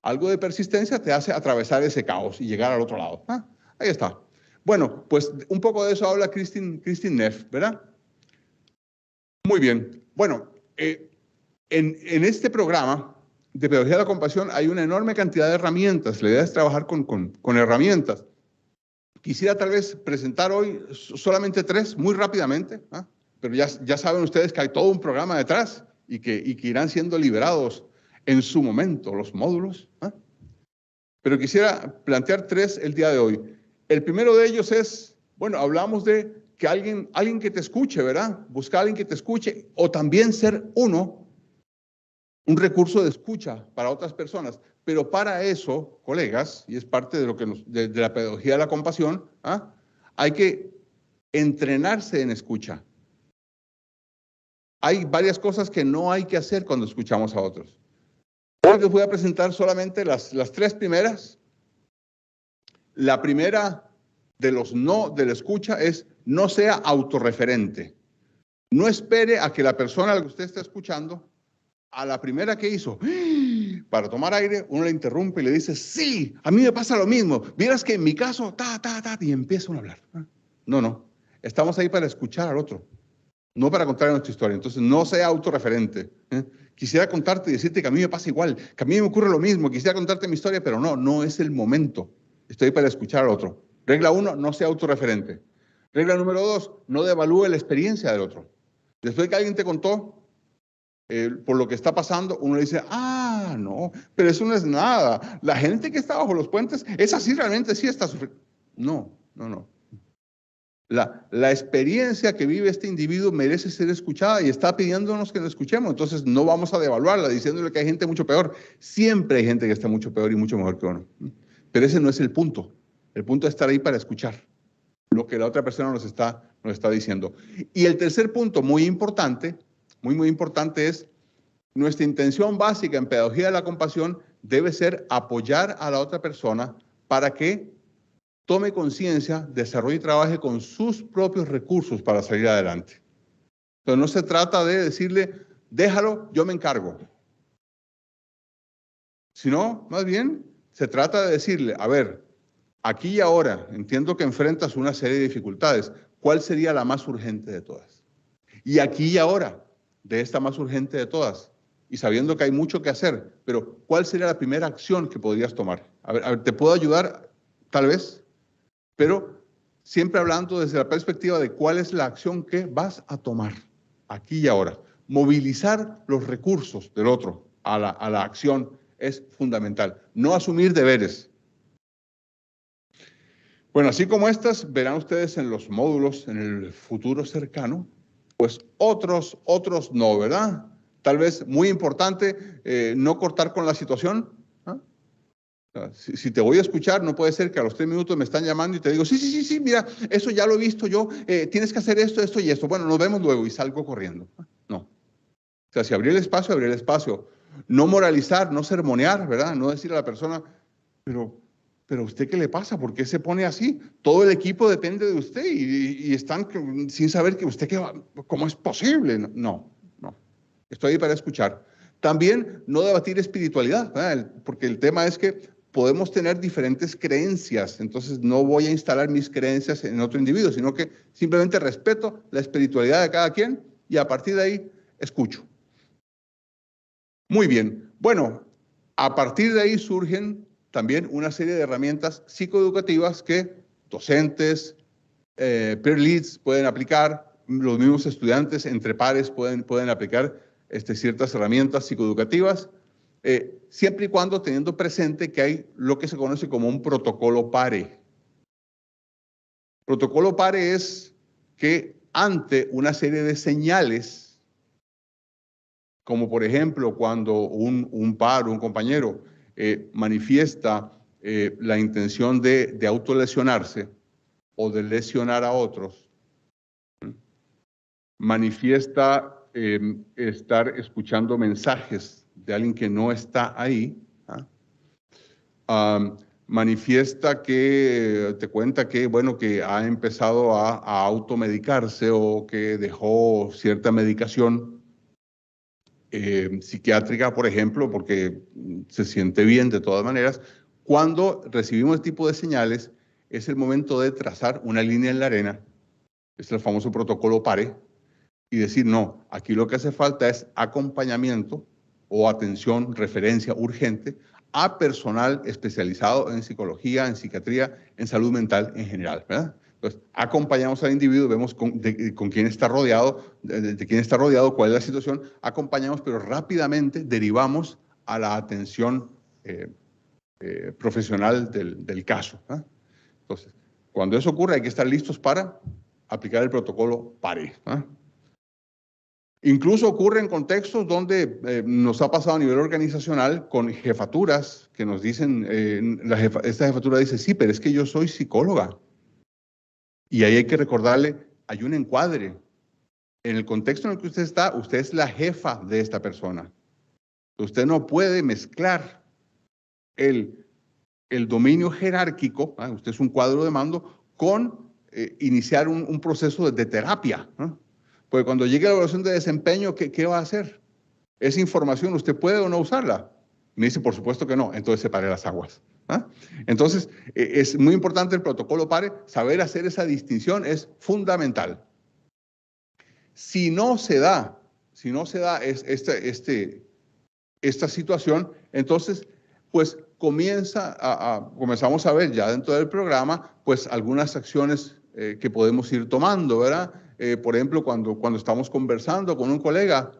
S4: algo de persistencia te hace atravesar ese caos y llegar al otro lado. Ah, ahí está. Bueno, pues un poco de eso habla Kristin Neff, ¿verdad? Muy bien. Bueno, en este programa de Pedagogía de la Compasión hay una enorme cantidad de herramientas. La idea es trabajar con herramientas. Quisiera tal vez presentar hoy solamente 3, muy rápidamente, ¿ah? Pero ya saben ustedes que hay todo un programa detrás y que irán siendo liberados en su momento los módulos. ¿Ah? Pero quisiera plantear 3 el día de hoy. El primero de ellos es, bueno, hablamos de que alguien que te escuche, ¿verdad? Buscar a alguien que te escuche o también ser un recurso de escucha para otras personas. Pero para eso, colegas, y es parte de lo que de la pedagogía de la compasión, ¿ah? Hay que entrenarse en escucha. Hay varias cosas que no hay que hacer cuando escuchamos a otros. Hoy les voy a presentar solamente las 3 primeras. La primera de los no de la escucha es no sea autorreferente. No espere a que la persona a la que usted está escuchando, a la primera que hizo, para tomar aire, uno le interrumpe y le dice, sí, a mí me pasa lo mismo. Vieras que en mi caso, y empieza a hablar. No. Estamos ahí para escuchar al otro, no para contar nuestra historia. Entonces, no sea autorreferente. Quisiera contarte y decirte que a mí me pasa igual, que a mí me ocurre lo mismo, quisiera contarte mi historia, pero no es el momento. Estoy para escuchar al otro. Regla 1, no sea autorreferente. Regla número 2, no devalúe la experiencia del otro. Después de que alguien te contó por lo que está pasando, uno le dice, no, pero eso no es nada. La gente que está bajo los puentes, esa sí realmente sí está sufriendo. No. La experiencia que vive este individuo merece ser escuchada y está pidiéndonos que lo escuchemos. Entonces no vamos a devaluarla diciéndole que hay gente mucho peor. Siempre hay gente que está mucho peor y mucho mejor que uno. Pero ese no es el punto. El punto es estar ahí para escuchar lo que la otra persona nos está diciendo. Y el tercer punto, muy importante, muy importante, es nuestra intención básica en pedagogía de la compasión debe ser apoyar a la otra persona para que tome conciencia, desarrolle y trabaje con sus propios recursos para salir adelante. Entonces no se trata de decirle, déjalo, yo me encargo. Sino, más bien, se trata de decirle, a ver, aquí y ahora, entiendo que enfrentas una serie de dificultades. ¿Cuál sería la más urgente de todas? Y aquí y ahora, de esta más urgente de todas, y sabiendo que hay mucho que hacer, pero ¿cuál sería la primera acción que podrías tomar? A ver, ¿te puedo ayudar? Tal vez. Pero siempre hablando desde la perspectiva de cuál es la acción que vas a tomar aquí y ahora. Movilizar los recursos del otro a la acción es fundamental. No asumir deberes. Bueno, así como estas, verán ustedes en los módulos en el futuro cercano, pues otros no, ¿verdad? Tal vez muy importante, no cortar con la situación. Si te voy a escuchar, no puede ser que a los 3 minutos me están llamando y te digo, sí, mira, eso ya lo he visto yo, tienes que hacer esto y esto. Bueno, nos vemos luego y salgo corriendo. No. O sea, si abrir el espacio, abrir el espacio. No moralizar, no sermonear, ¿verdad? No decir a la persona, pero ¿a usted qué le pasa? ¿Por qué se pone así? Todo el equipo depende de usted y están sin saber que usted, ¿cómo es posible? No. Estoy ahí para escuchar. También no debatir espiritualidad, ¿verdad? Porque el tema es que podemos tener diferentes creencias, entonces no voy a instalar mis creencias en otro individuo, sino que simplemente respeto la espiritualidad de cada quien y a partir de ahí escucho. Muy bien. Bueno, a partir de ahí surgen también una serie de herramientas psicoeducativas que docentes, peer leads pueden aplicar, los mismos estudiantes entre pares pueden aplicar ciertas herramientas psicoeducativas, siempre y cuando teniendo presente que hay lo que se conoce como un protocolo PARE. Protocolo PARE es que ante una serie de señales, como por ejemplo cuando un par, un compañero, manifiesta la intención de autolesionarse o de lesionar a otros, manifiesta estar escuchando mensajes de alguien que no está ahí, manifiesta que te cuenta que, bueno, que ha empezado a automedicarse o que dejó cierta medicación psiquiátrica, por ejemplo, porque se siente bien de todas maneras. Cuando recibimos este tipo de señales, es el momento de trazar una línea en la arena, es el famoso protocolo PARE, y decir, no, aquí lo que hace falta es acompañamiento o atención, referencia urgente a personal especializado en psicología, en psiquiatría, en salud mental en general, ¿verdad? Entonces, acompañamos al individuo, vemos con quién está rodeado, de quién está rodeado, cuál es la situación, acompañamos, pero rápidamente derivamos a la atención profesional del caso, ¿verdad? Entonces, cuando eso ocurre, hay que estar listos para aplicar el protocolo PARE, ¿verdad? Incluso ocurre en contextos donde nos ha pasado a nivel organizacional con jefaturas que nos dicen, esta jefatura dice, sí, pero es que yo soy psicóloga. Y ahí hay que recordarle, hay un encuadre. En el contexto en el que usted está, usted es la jefa de esta persona. Usted no puede mezclar el dominio jerárquico, usted es un cuadro de mando, con iniciar un proceso de terapia, ¿no? Porque cuando llegue a la evaluación de desempeño, ¿qué va a hacer? Esa información, ¿usted puede o no usarla? Me dice, por supuesto que no, entonces separe las aguas. Entonces, es muy importante el protocolo PARE, saber hacer esa distinción es fundamental. Si no se da esta situación, entonces, pues comenzamos a ver ya dentro del programa, pues algunas acciones que podemos ir tomando, ¿verdad? Por ejemplo, cuando estamos conversando con un colega,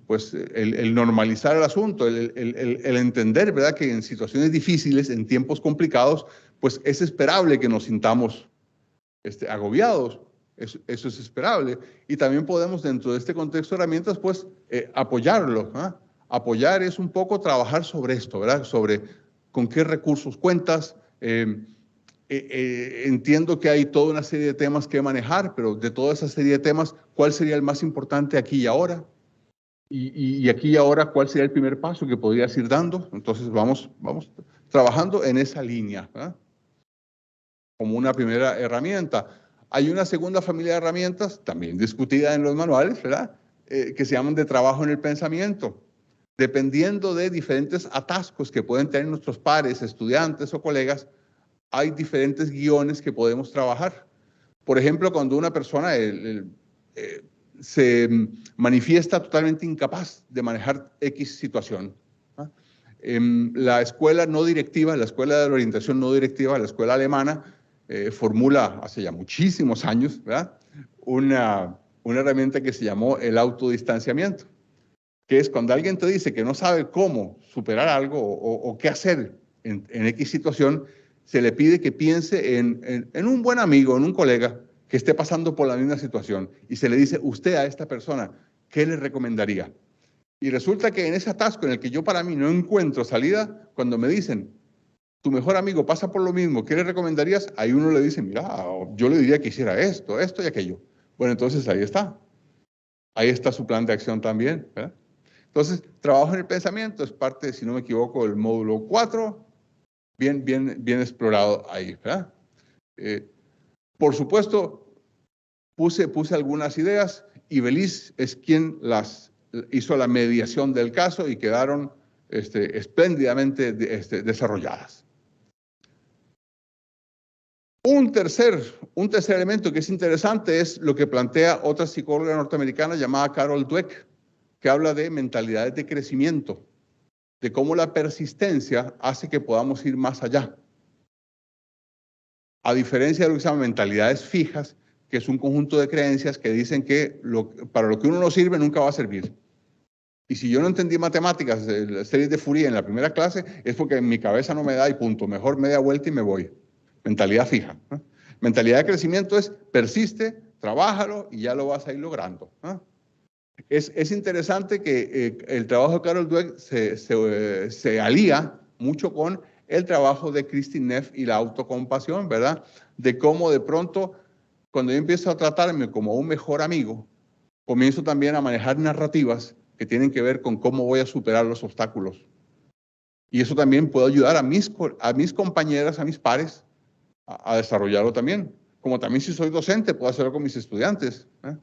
S4: pues el normalizar el asunto, el entender, ¿verdad? Que en situaciones difíciles, en tiempos complicados, pues es esperable que nos sintamos agobiados. Eso es esperable. Y también podemos, dentro de este contexto de herramientas, pues apoyarlo, ¿eh? Apoyar es un poco trabajar sobre esto, ¿verdad? Sobre con qué recursos cuentas. Entiendo que hay toda una serie de temas que manejar, pero de toda esa serie de temas, ¿cuál sería el más importante aquí y ahora? Y aquí y ahora, ¿cuál sería el primer paso que podrías ir dando? Entonces vamos trabajando en esa línea, ¿verdad? Como una primera herramienta. Hay una segunda familia de herramientas, también discutida en los manuales, ¿verdad? Que se llaman de trabajo en el pensamiento. Dependiendo de diferentes atascos que pueden tener nuestros pares, estudiantes o colegas, hay diferentes guiones que podemos trabajar. Por ejemplo, cuando una persona se manifiesta totalmente incapaz de manejar X situación. La escuela no directiva, la escuela de la orientación no directiva, la escuela alemana, formula hace ya muchísimos años, ¿verdad? Una herramienta que se llamó el autodistanciamiento, que es cuando alguien te dice que no sabe cómo superar algo o qué hacer en X situación, se le pide que piense en un buen amigo, en un colega que esté pasando por la misma situación y se le dice, usted a esta persona, ¿qué le recomendaría? Y resulta que en ese atasco en el que yo para mí no encuentro salida, cuando me dicen, tu mejor amigo pasa por lo mismo, ¿qué le recomendarías? Ahí uno le dice, mira, yo le diría que hiciera esto y aquello. Bueno, entonces ahí está. Ahí está su plan de acción también, ¿verdad? Entonces, trabajo en el pensamiento es parte, si no me equivoco, del módulo 4, bien explorado ahí, ¿verdad? Por supuesto, puse algunas ideas y Belis es quien hizo la mediación del caso y quedaron espléndidamente desarrolladas. Un tercer elemento que es interesante es lo que plantea otra psicóloga norteamericana llamada Carol Dweck, que habla de mentalidades de crecimiento, de cómo la persistencia hace que podamos ir más allá. A diferencia de lo que se llama mentalidades fijas, que es un conjunto de creencias que dicen que para lo que uno no sirve nunca va a servir. Y si yo no entendí matemáticas, las series de Fourier en la primera clase, es porque en mi cabeza no me da y punto. Mejor media vuelta y me voy. Mentalidad fija, ¿no? Mentalidad de crecimiento es persiste, trabájalo y ya lo vas a ir logrando, ¿no? Es interesante que el trabajo de Carol Dweck se alía mucho con el trabajo de Kristin Neff y la autocompasión, ¿verdad? De cómo de pronto, cuando yo empiezo a tratarme como un mejor amigo, comienzo también a manejar narrativas que tienen que ver con cómo voy a superar los obstáculos. Y eso también puede ayudar a mis compañeras, a mis pares, a desarrollarlo también. Como también si soy docente, puedo hacerlo con mis estudiantes, ¿eh?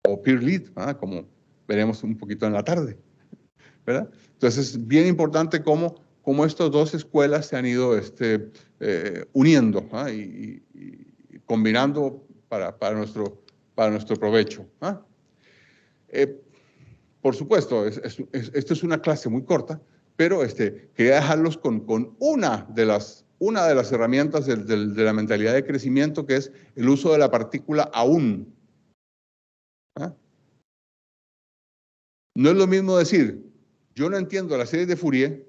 S4: O peer lead, ¿verdad? Como veremos un poquito en la tarde, ¿verdad? Entonces es bien importante cómo estas dos escuelas se han ido uniendo, ¿eh? y combinando para nuestro provecho, ¿eh? Por supuesto, esto es una clase muy corta, pero quería dejarlos con una de las herramientas de la mentalidad de crecimiento, que es el uso de la partícula aún. ¿Ah? No es lo mismo decir, yo no entiendo la serie de Fourier,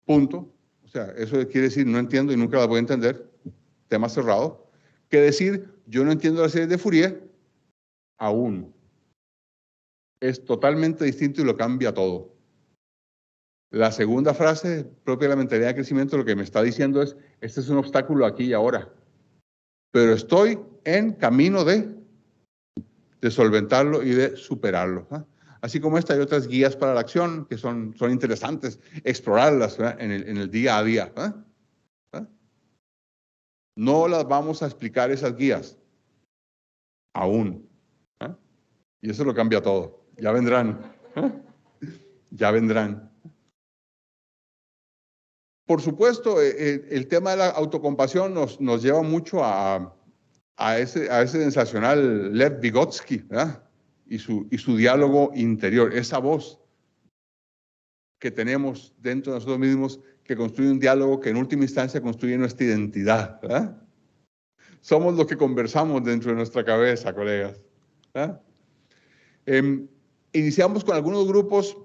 S4: punto. O sea, eso quiere decir, no entiendo y nunca la voy a entender, tema cerrado, que decir, yo no entiendo la serie de Fourier, aún. Es totalmente distinto y lo cambia todo. La segunda frase propia de la mentalidad de crecimiento lo que me está diciendo es, este es un obstáculo aquí y ahora, pero estoy en camino de solventarlo y de superarlo, ¿eh? Así como esta hay otras guías para la acción que son interesantes, explorarlas, ¿eh? en el día a día, ¿eh? ¿Eh? No las vamos a explicar esas guías, aún, ¿eh? Y eso lo cambia todo, ya vendrán, ¿eh? Ya vendrán. Por supuesto, el tema de la autocompasión nos lleva mucho a ese sensacional Lev Vygotsky, ¿verdad? Y su diálogo interior, esa voz que tenemos dentro de nosotros mismos que construye un diálogo que en última instancia construye nuestra identidad, ¿verdad? Somos los que conversamos dentro de nuestra cabeza, colegas, ¿verdad? Iniciamos con algunos grupos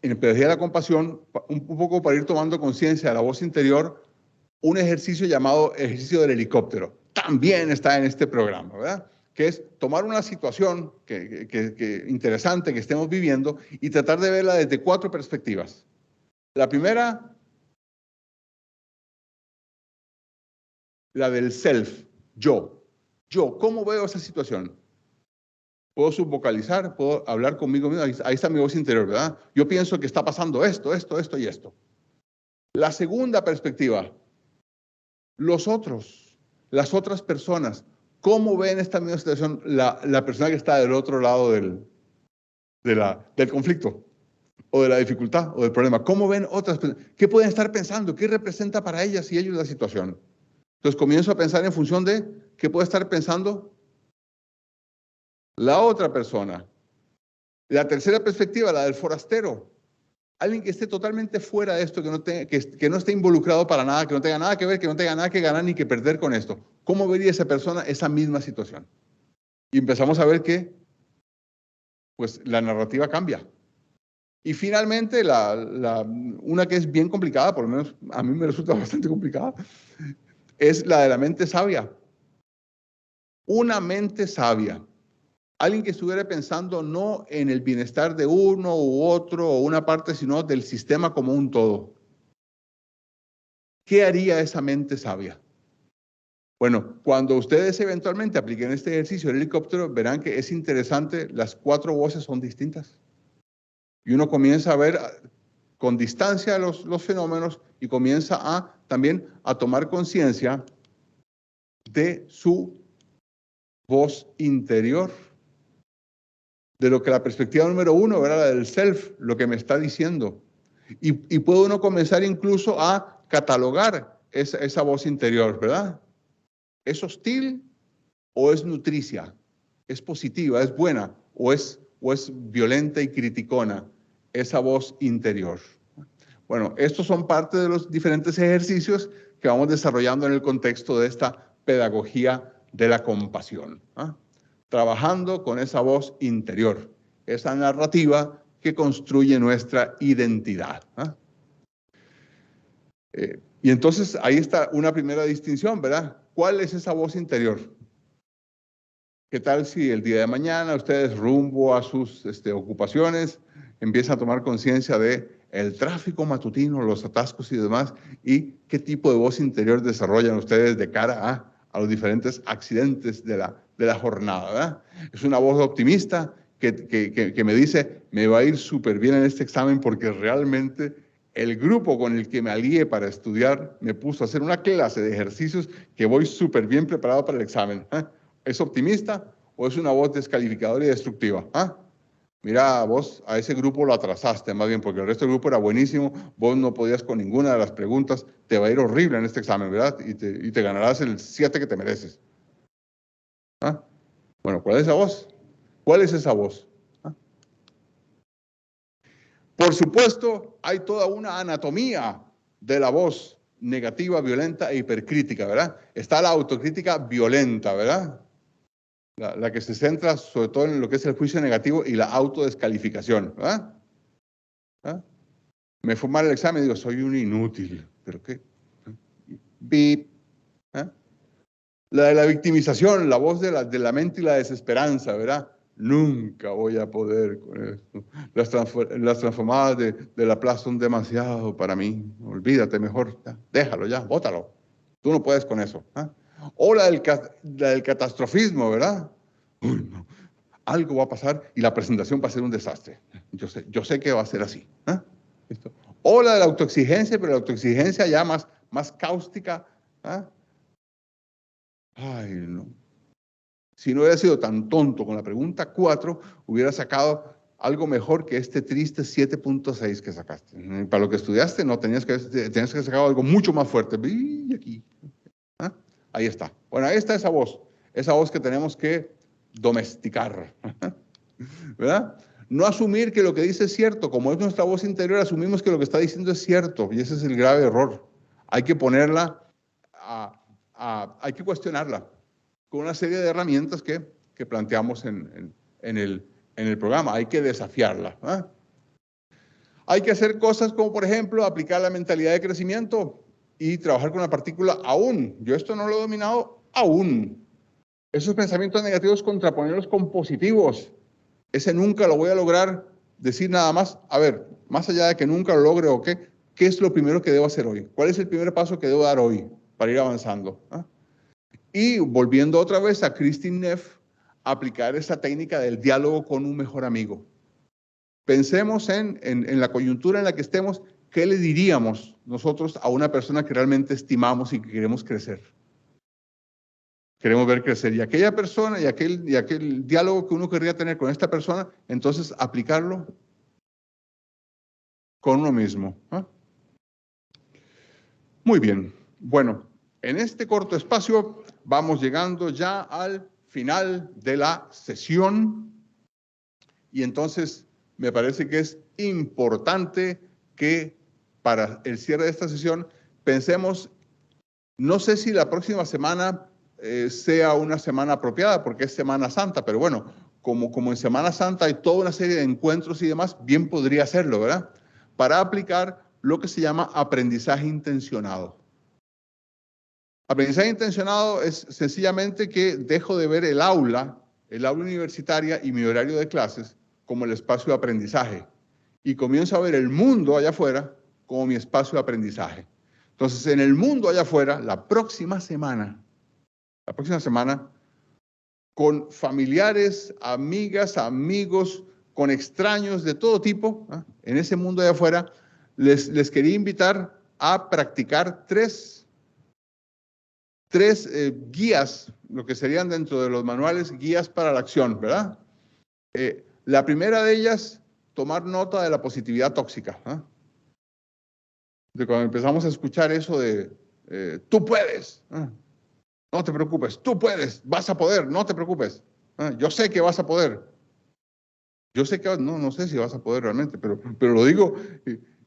S4: en Pedagogía de la Compasión, un poco para ir tomando conciencia de la voz interior, un ejercicio llamado ejercicio del helicóptero. También está en este programa, ¿verdad? Que es tomar una situación que interesante que estemos viviendo y tratar de verla desde 4 perspectivas. La primera, la del self, yo. Yo, ¿cómo veo esa situación? Puedo subvocalizar, puedo hablar conmigo mismo, ahí está mi voz interior, ¿verdad? Yo pienso que está pasando esto y esto. La segunda perspectiva, los otros, las otras personas, ¿cómo ven esta misma situación la persona que está del otro lado del conflicto, o de la dificultad, o del problema? ¿Cómo ven otras personas? ¿Qué pueden estar pensando? ¿Qué representa para ellas y ellos la situación? Entonces comienzo a pensar en función de qué puede estar pensando la otra persona. La tercera perspectiva, la del forastero. Alguien que esté totalmente fuera de esto, que no esté involucrado para nada, que no tenga nada que ver, que no tenga nada que ganar ni que perder con esto. ¿Cómo vería esa persona esa misma situación? Y empezamos a ver que pues, la narrativa cambia. Y finalmente, una que es bien complicada, por lo menos a mí me resulta bastante complicada, es la de la mente sabia. Una mente sabia. Alguien que estuviera pensando no en el bienestar de uno u otro o una parte, sino del sistema como un todo. ¿Qué haría esa mente sabia? Bueno, cuando ustedes eventualmente apliquen este ejercicio del helicóptero, verán que es interesante, las 4 voces son distintas. Y uno comienza a ver con distancia los fenómenos y comienza también a tomar conciencia de su voz interior. De lo que la perspectiva número 1, ¿verdad? La del self, lo que me está diciendo. Y puede uno comenzar incluso a catalogar esa voz interior, ¿verdad? ¿Es hostil o es nutricia? ¿Es positiva, es buena o es violenta y criticona? Esa voz interior. Bueno, estos son parte de los diferentes ejercicios que vamos desarrollando en el contexto de esta pedagogía de la compasión, ¿ah? Trabajando con esa voz interior, esa narrativa que construye nuestra identidad, ¿ah? Y entonces ahí está una primera distinción, ¿verdad? ¿Cuál es esa voz interior? ¿Qué tal si el día de mañana ustedes rumbo a sus ocupaciones empiezan a tomar conciencia de el tráfico matutino, los atascos y demás, y qué tipo de voz interior desarrollan ustedes de cara a los diferentes accidentes de la jornada, ¿verdad? Es una voz optimista que me dice, me va a ir súper bien en este examen porque realmente el grupo con el que me alié para estudiar me puso a hacer una clase de ejercicios que voy súper bien preparado para el examen. ¿Es optimista o es una voz descalificadora y destructiva? Mira, vos a ese grupo lo atrasaste más bien porque el resto del grupo era buenísimo, vos no podías con ninguna de las preguntas, te va a ir horrible en este examen, ¿verdad? Y te ganarás el 7 que te mereces. Bueno, ¿cuál es esa voz? ¿Cuál es esa voz? Por supuesto, hay toda una anatomía de la voz negativa, violenta e hipercrítica, ¿verdad? Está la autocrítica violenta, ¿verdad? La que se centra sobre todo en lo que es el juicio negativo y la autodescalificación, ¿verdad? Me fue mal el examen y digo, soy un inútil. ¿Pero qué? Bip. La de la victimización, la voz de la mente y la desesperanza, ¿verdad? Nunca voy a poder con esto. Las transformadas de la plaza son demasiado para mí. Olvídate mejor, déjalo ya, bótalo. Tú no puedes con eso. O la del catastrofismo, ¿verdad? Uy, no. Algo va a pasar y la presentación va a ser un desastre. Yo sé que va a ser así. ¿Listo? O la de la autoexigencia, pero la autoexigencia ya más cáustica. Ay, no. Si no hubiera sido tan tonto con la pregunta 4, hubiera sacado algo mejor que este triste 7.6 que sacaste. Para lo que estudiaste, no tenías que sacar algo mucho más fuerte. Y aquí. Ahí está. Bueno, ahí está esa voz que tenemos que domesticar. ¿Verdad? No asumir que lo que dice es cierto. Como es nuestra voz interior, asumimos que lo que está diciendo es cierto. Y ese es el grave error. Hay que ponerla, hay que cuestionarla con una serie de herramientas que planteamos en el programa. Hay que desafiarla. Hay que hacer cosas como, por ejemplo, aplicar la mentalidad de crecimiento y trabajar con la partícula aún. Yo esto no lo he dominado aún. Esos pensamientos negativos, contraponerlos con positivos. Ese nunca lo voy a lograr decir nada más. A ver, más allá de que nunca lo logre o qué es lo primero que debo hacer hoy? ¿Cuál es el primer paso que debo dar hoy para ir avanzando? Y volviendo otra vez a Kristin Neff, aplicar esa técnica del diálogo con un mejor amigo. Pensemos en la coyuntura en la que estemos, ¿qué le diríamos nosotros a una persona que realmente estimamos y que queremos crecer? Queremos ver crecer. Y aquella persona y aquel diálogo que uno querría tener con esta persona, entonces aplicarlo con uno mismo. Muy bien. Bueno, en este corto espacio vamos llegando ya al final de la sesión y entonces me parece que es importante que para el cierre de esta sesión pensemos, no sé si la próxima semana sea una semana apropiada porque es Semana Santa, pero bueno, como en Semana Santa hay toda una serie de encuentros y demás, bien podría hacerlo, ¿verdad? Para aplicar lo que se llama aprendizaje intencionado. Aprendizaje intencionado es sencillamente que dejo de ver el aula universitaria y mi horario de clases como el espacio de aprendizaje y comienzo a ver el mundo allá afuera como mi espacio de aprendizaje. Entonces, en el mundo allá afuera, la próxima semana, con familiares, amigas, amigos, con extraños de todo tipo, en ese mundo allá afuera, les quería invitar a practicar tres guías, lo que serían dentro de los manuales, guías para la acción, ¿verdad? La primera de ellas, tomar nota de la positividad tóxica. De cuando empezamos a escuchar eso de, tú puedes, no te preocupes, tú puedes, vas a poder, no te preocupes, yo sé que vas a poder. Yo sé que, no sé si vas a poder realmente, pero lo digo,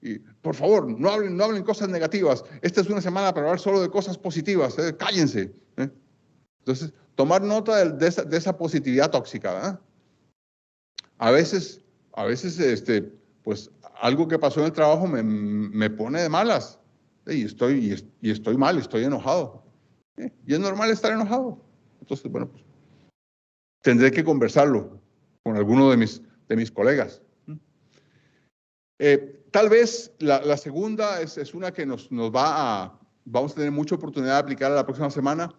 S4: y por favor, no hablen cosas negativas. Esta es una semana para hablar solo de cosas positivas, cállense. Entonces, tomar nota de esa positividad tóxica, ¿verdad? A veces, pues algo que pasó en el trabajo me pone de malas. Y estoy mal, estoy enojado. Y es normal estar enojado. Entonces, bueno, pues tendré que conversarlo con alguno de mis colegas. Tal vez la segunda es una que vamos a tener mucha oportunidad de aplicar la próxima semana.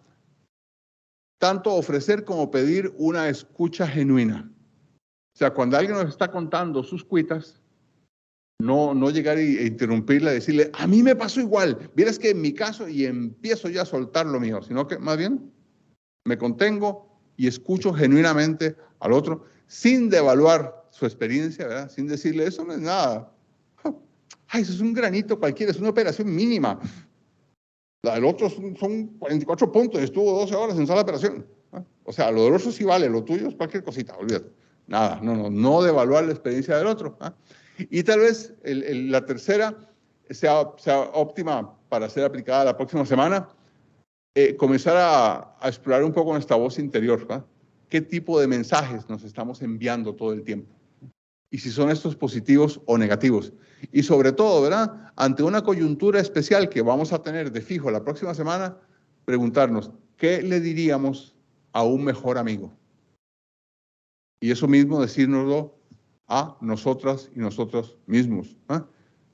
S4: Tanto ofrecer como pedir una escucha genuina. O sea, cuando alguien nos está contando sus cuitas, no llegar e interrumpirla y decirle, a mí me pasó igual, vieras que en mi caso, y empiezo ya a soltar lo mío, sino que más bien me contengo y escucho genuinamente al otro, sin devaluar su experiencia, ¿verdad? Sin decirle, eso no es nada. Ay, eso es un granito cualquiera, es una operación mínima. La del otro son 44 puntos, estuvo 12 horas en sala de operación. O sea, lo del otro sí vale, lo tuyo es cualquier cosita, olvídate. Nada, no devaluar la experiencia del otro. Y tal vez la tercera sea óptima para ser aplicada la próxima semana, comenzar a explorar un poco nuestra voz interior. ¿Qué tipo de mensajes nos estamos enviando todo el tiempo? Y si son estos positivos o negativos. Y sobre todo, ¿verdad? Ante una coyuntura especial que vamos a tener de fijo la próxima semana, preguntarnos, ¿qué le diríamos a un mejor amigo? Y eso mismo decírnoslo a nosotras y nosotros mismos.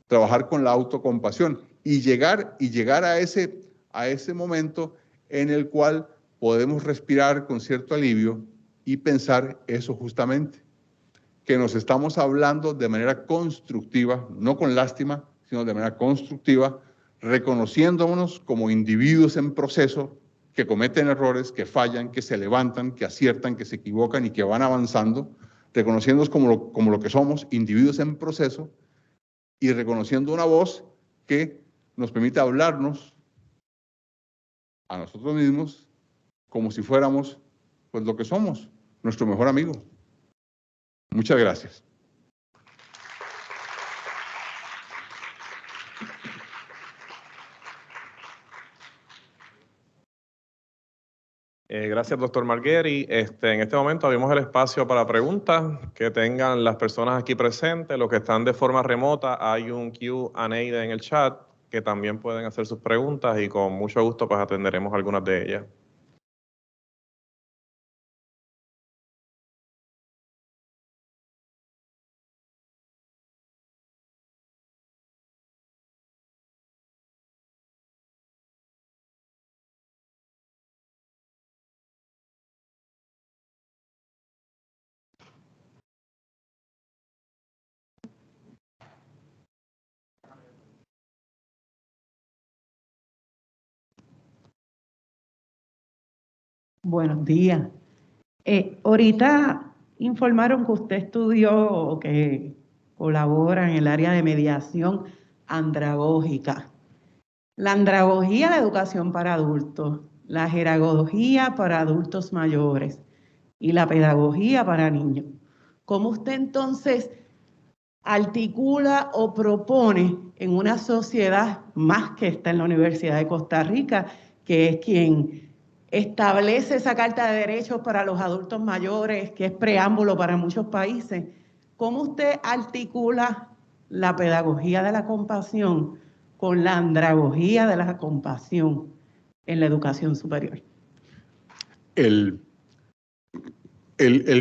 S4: Trabajar con la autocompasión y llegar a ese momento en el cual podemos respirar con cierto alivio y pensar eso justamente, que nos estamos hablando de manera constructiva, no con lástima, sino de manera constructiva, reconociéndonos como individuos en proceso, que cometen errores, que fallan, que se levantan, que aciertan, que se equivocan y que van avanzando, reconociéndonos como lo que somos, individuos en proceso, y reconociendo una voz que nos permite hablarnos a nosotros mismos como si fuéramos pues lo que somos, nuestro mejor amigo. Muchas gracias.
S1: Gracias, doctor Margueri. En este momento abrimos el espacio para preguntas que tengan las personas aquí presentes. Los que están de forma remota, hay un Q&A en el chat que también pueden hacer sus preguntas y con mucho gusto pues atenderemos algunas de ellas.
S5: Buenos días. Ahorita informaron que usted estudió o que colabora en el área de mediación andragógica. La andragogía, la educación para adultos, la jeragogía para adultos mayores y la pedagogía para niños. ¿Cómo usted entonces articula o propone en una sociedad más que está en la Universidad de Costa Rica, que es quien establece esa Carta de Derechos para los adultos mayores, que es preámbulo para muchos países? ¿Cómo usted articula la pedagogía de la compasión con la andragogía de la compasión en la educación superior?
S4: El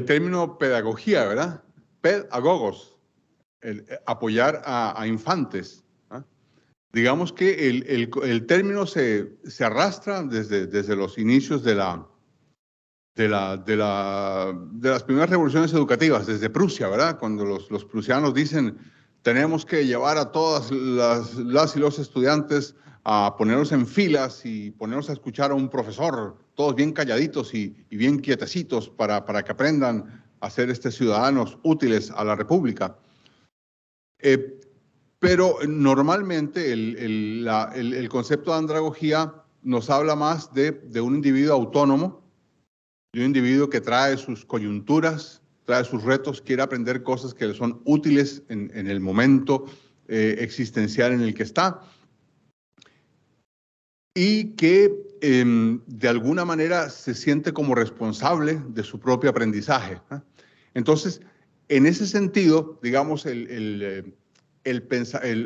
S4: término pedagogía, ¿verdad? Pedagogos, apoyar a infantes. Digamos que el término se arrastra desde los inicios de las primeras revoluciones educativas, desde Prusia, ¿verdad? Cuando los prusianos dicen, tenemos que llevar a todas las y los estudiantes a ponernos en filas y ponernos a escuchar a un profesor, todos bien calladitos y bien quietecitos para que aprendan a ser ciudadanos útiles a la República. Pero normalmente el concepto de andragogía nos habla más de un individuo autónomo, de un individuo que trae sus coyunturas, trae sus retos, quiere aprender cosas que le son útiles en el momento existencial en el que está, y que de alguna manera se siente como responsable de su propio aprendizaje. Entonces, en ese sentido, digamos,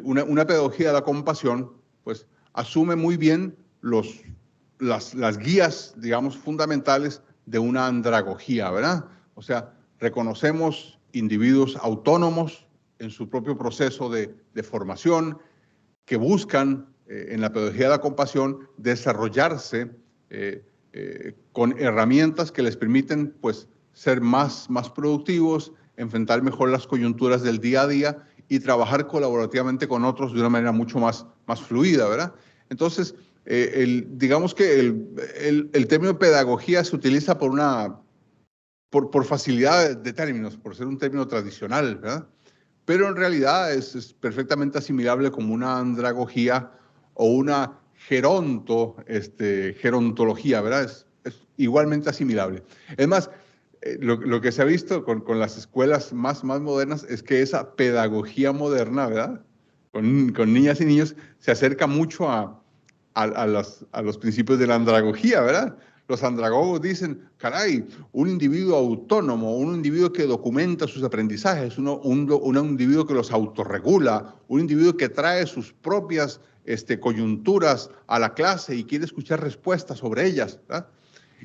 S4: una pedagogía de la compasión, pues asume muy bien las guías, digamos, fundamentales de una andragogía, ¿verdad? O sea, reconocemos individuos autónomos en su propio proceso de formación, que buscan en la pedagogía de la compasión desarrollarse con herramientas que les permiten pues, ser más productivos, enfrentar mejor las coyunturas del día a día y trabajar colaborativamente con otros de una manera mucho más fluida, ¿verdad? Entonces, digamos que el término pedagogía se utiliza por facilidad de términos, por ser un término tradicional, ¿verdad? Pero en realidad es perfectamente asimilable como una andragogía o una gerontología, ¿verdad? Es igualmente asimilable. Es más, lo que se ha visto con las escuelas más modernas es que esa pedagogía moderna, ¿verdad? Con niñas y niños, se acerca mucho a los principios de la andragogía, ¿verdad? Los andragogos dicen, caray, un individuo autónomo, un individuo que documenta sus aprendizajes, un individuo que los autorregula, un individuo que trae sus propias coyunturas a la clase y quiere escuchar respuestas sobre ellas, ¿verdad?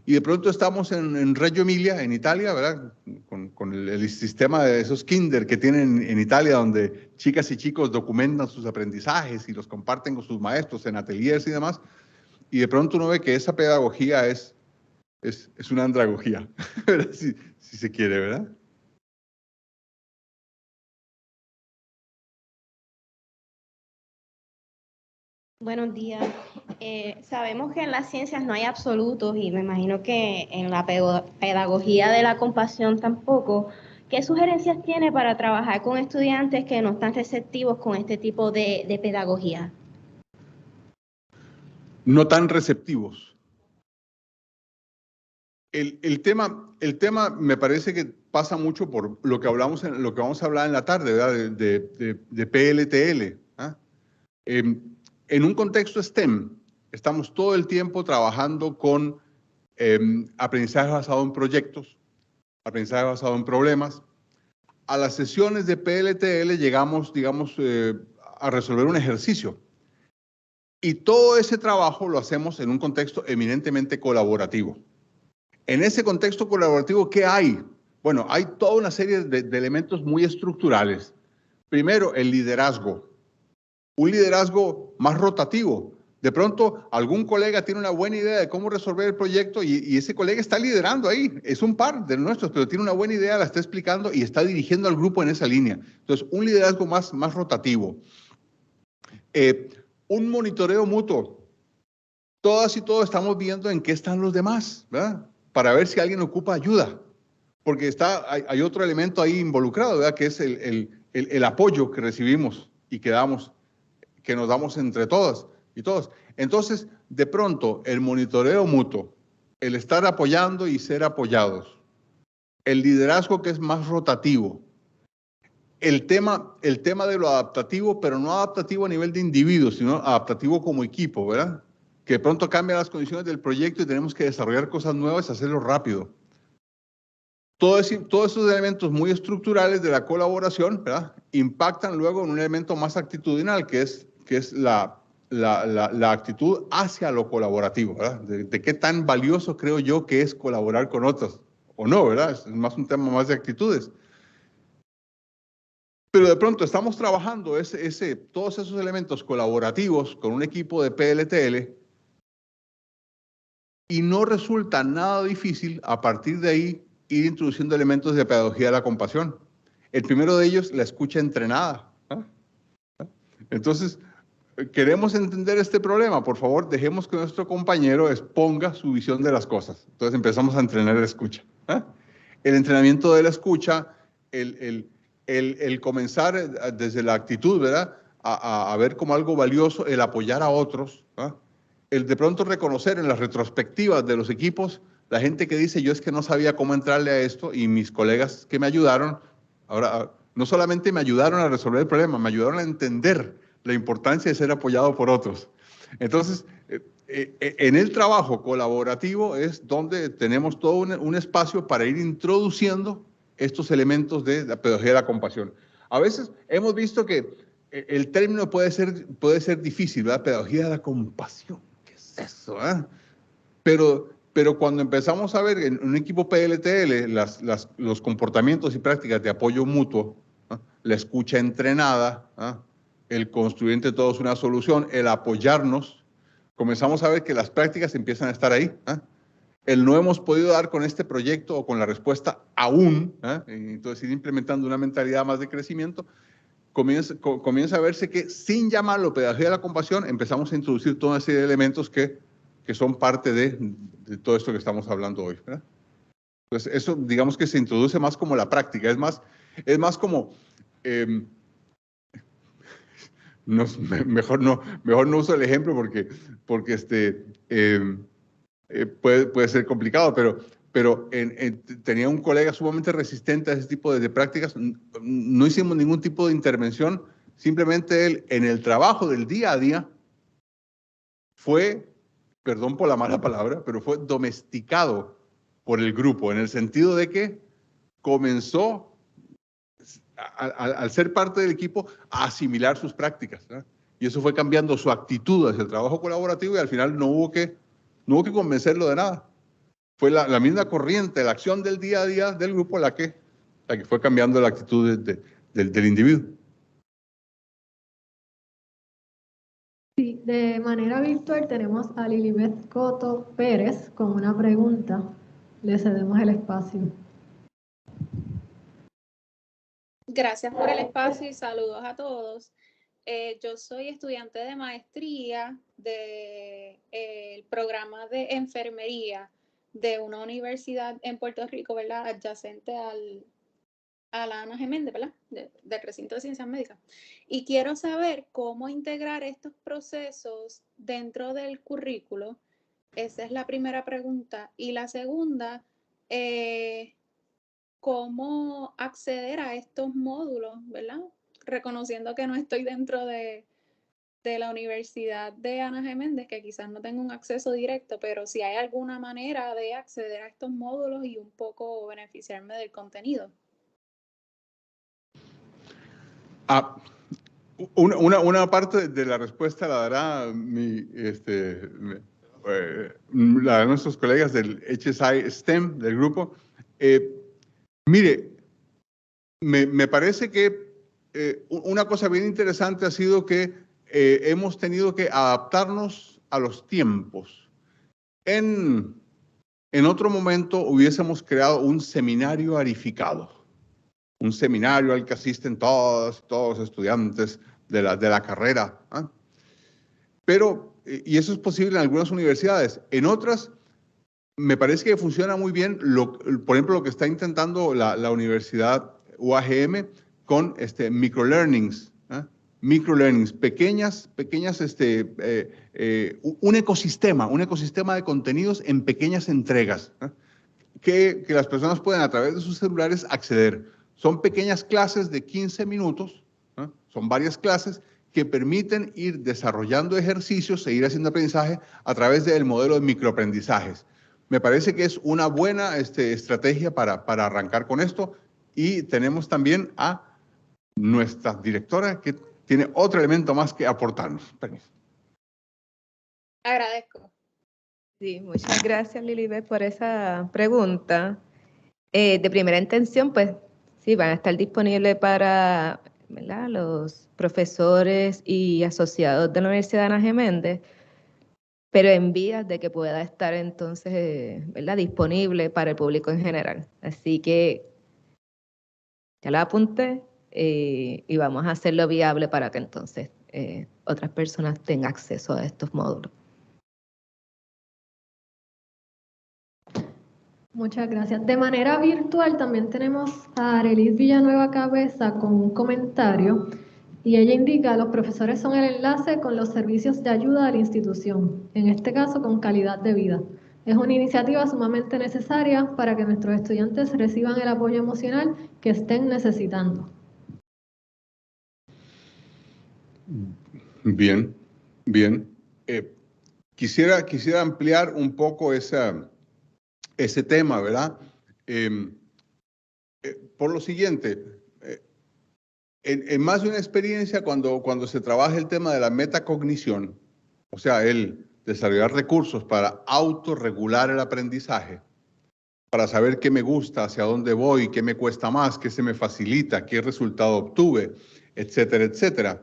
S4: Y de pronto estamos en Reggio Emilia, en Italia, ¿verdad? Con el sistema de esos kinder que tienen en Italia, donde chicas y chicos documentan sus aprendizajes y los comparten con sus maestros en ateliers y demás. Y de pronto uno ve que esa pedagogía es una andragogía, si se quiere, ¿verdad?
S6: Buenos días. Sabemos que en las ciencias no hay absolutos y me imagino que en la pedagogía de la compasión tampoco. ¿Qué sugerencias tiene para trabajar con estudiantes que no están receptivos con este tipo de pedagogía?
S4: No tan receptivos. El tema me parece que pasa mucho por lo que vamos a hablar en la tarde, ¿verdad? De PLTL. ¿Ah? En un contexto STEM, estamos todo el tiempo trabajando con aprendizaje basado en proyectos, aprendizaje basado en problemas. A las sesiones de PLTL llegamos, digamos, a resolver un ejercicio. Y todo ese trabajo lo hacemos en un contexto eminentemente colaborativo. En ese contexto colaborativo, ¿qué hay? Bueno, hay toda una serie de elementos muy estructurales. Primero, el liderazgo. Un liderazgo más rotativo. De pronto, algún colega tiene una buena idea de cómo resolver el proyecto y ese colega está liderando ahí. Es un par de nuestros, pero tiene una buena idea, la está explicando y está dirigiendo al grupo en esa línea. Entonces, un liderazgo más rotativo. Un monitoreo mutuo. Todas y todos estamos viendo en qué están los demás, ¿verdad? Para ver si alguien ocupa ayuda. Porque hay otro elemento ahí involucrado, ¿verdad? Que es el apoyo que recibimos y que nos damos entre todas y todos. Entonces, de pronto, el monitoreo mutuo, el estar apoyando y ser apoyados, el liderazgo que es más rotativo, el tema de lo adaptativo, pero no adaptativo a nivel de individuo, sino adaptativo como equipo, ¿verdad? Que de pronto cambian las condiciones del proyecto y tenemos que desarrollar cosas nuevas y hacerlo rápido. Todos esos elementos muy estructurales de la colaboración, ¿verdad? Impactan luego en un elemento más actitudinal, que es la actitud hacia lo colaborativo, ¿verdad? De qué tan valioso creo yo que es colaborar con otros, o no, ¿verdad? Es más un tema más de actitudes. Pero de pronto estamos trabajando todos esos elementos colaborativos con un equipo de PLTL y no resulta nada difícil a partir de ahí ir introduciendo elementos de pedagogía de la compasión. El primero de ellos, la escucha entrenada. Entonces, queremos entender este problema, por favor, dejemos que nuestro compañero exponga su visión de las cosas. Entonces empezamos a entrenar la escucha. El entrenamiento de la escucha, el comenzar desde la actitud, ¿verdad? A ver como algo valioso, el apoyar a otros, el de pronto reconocer en las retrospectivas de los equipos, la gente que dice, yo es que no sabía cómo entrarle a esto y mis colegas que me ayudaron, ahora no solamente me ayudaron a resolver el problema, me ayudaron a entender la importancia de ser apoyado por otros. Entonces, en el trabajo colaborativo es donde tenemos todo un espacio para ir introduciendo estos elementos de la pedagogía de la compasión. A veces hemos visto que el término puede ser difícil, ¿verdad? Pedagogía de la compasión, ¿qué es eso? Pero cuando empezamos a ver en un equipo PLTL los comportamientos y prácticas de apoyo mutuo, ¿ah? La escucha entrenada, ¿ah? El construir entre todos una solución, el apoyarnos. Comenzamos a ver que las prácticas empiezan a estar ahí. ¿Ah? El no hemos podido dar con este proyecto o con la respuesta aún, ¿ah? Entonces ir implementando una mentalidad más de crecimiento, comienza a verse que sin llamarlo pedagogía de la compasión, empezamos a introducir toda una serie de elementos que son parte de todo esto que estamos hablando hoy, ¿verdad? Entonces eso digamos que se introduce más como la práctica, es más como, mejor no uso el ejemplo porque puede ser complicado, pero tenía un colega sumamente resistente a ese tipo de prácticas. No hicimos ningún tipo de intervención, simplemente él en el trabajo del día a día fue, perdón por la mala palabra, pero fue domesticado por el grupo, en el sentido de que comenzó, al ser parte del equipo, a asimilar sus prácticas, ¿verdad? Y eso fue cambiando su actitud hacia el trabajo colaborativo y al final no hubo que convencerlo de nada. Fue la misma corriente, la acción del día a día del grupo la que fue cambiando la actitud del individuo.
S7: Sí, de manera virtual tenemos a Lilibet Coto Pérez con una pregunta. Le cedemos el espacio.
S8: Gracias por el espacio y saludos a todos. Yo soy estudiante de maestría del programa de enfermería de una universidad en Puerto Rico, ¿verdad? Adyacente a la Ana Geméndez, ¿verdad? Del recinto de ciencias médicas. Y quiero saber cómo integrar estos procesos dentro del currículo. Esa es la primera pregunta. Y la segunda, cómo acceder a estos módulos, ¿verdad? Reconociendo que no estoy dentro de la Universidad de Ana Geméndez, que quizás no tengo un acceso directo, pero si hay alguna manera de acceder a estos módulos y un poco beneficiarme del contenido.
S4: Una parte de la respuesta la dará la de nuestros colegas del HSI STEM, del grupo. Mire, me parece que una cosa bien interesante ha sido que hemos tenido que adaptarnos a los tiempos. En otro momento hubiésemos creado un seminario arificado, un seminario al que asisten todos los estudiantes de la carrera, ¿eh? Pero, y eso es posible en algunas universidades, en otras me parece que funciona muy bien, por ejemplo, lo que está intentando la Universidad UAGM con microlearnings, ¿eh? Microlearnings, pequeñas, un ecosistema de contenidos en pequeñas entregas, ¿eh? que las personas pueden a través de sus celulares acceder. Son pequeñas clases de 15 minutos, ¿eh? Son varias clases que permiten ir desarrollando ejercicios e ir haciendo aprendizaje a través del modelo de microaprendizajes. Me parece que es una buena estrategia para arrancar con esto. Y tenemos también a nuestra directora que tiene otro elemento más que aportarnos. Permiso.
S8: Agradezco.
S9: Sí, muchas gracias, Lilibet, por esa pregunta. De primera intención, pues sí, van a estar disponibles para, ¿verdad?, los profesores y asociados de la Universidad de Ana Geméndez, pero en vías de que pueda estar entonces, ¿verdad?, disponible para el público en general. Así que ya la apunté y vamos a hacerlo viable para que entonces otras personas tengan acceso a estos módulos.
S7: Muchas gracias. De manera virtual también tenemos a Arelis Villanueva Cabeza con un comentario y ella indica: los profesores son el enlace con los servicios de ayuda de la institución, en este caso con calidad de vida. Es una iniciativa sumamente necesaria para que nuestros estudiantes reciban el apoyo emocional que estén necesitando.
S4: Bien. Quisiera ampliar un poco ese tema, ¿verdad? Por lo siguiente, en más de una experiencia cuando se trabaja el tema de la metacognición, o sea, el desarrollar recursos para autorregular el aprendizaje, para saber qué me gusta, hacia dónde voy, qué me cuesta más, qué se me facilita, qué resultado obtuve, etcétera, etcétera.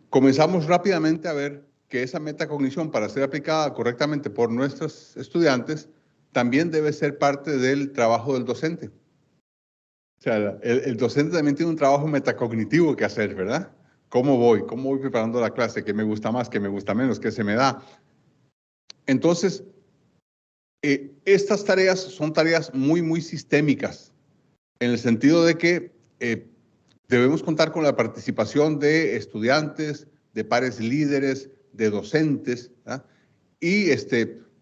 S4: Comenzamos rápidamente a ver que esa metacognición, para ser aplicada correctamente por nuestros estudiantes, también debe ser parte del trabajo del docente. O sea, el docente también tiene un trabajo metacognitivo que hacer, ¿verdad? ¿Cómo voy? ¿Cómo voy preparando la clase? ¿Qué me gusta más? ¿Qué me gusta menos? ¿Qué se me da? Entonces, estas tareas son tareas muy, muy sistémicas, en el sentido de que debemos contar con la participación de estudiantes, de pares líderes, de docentes, ¿verdad? Y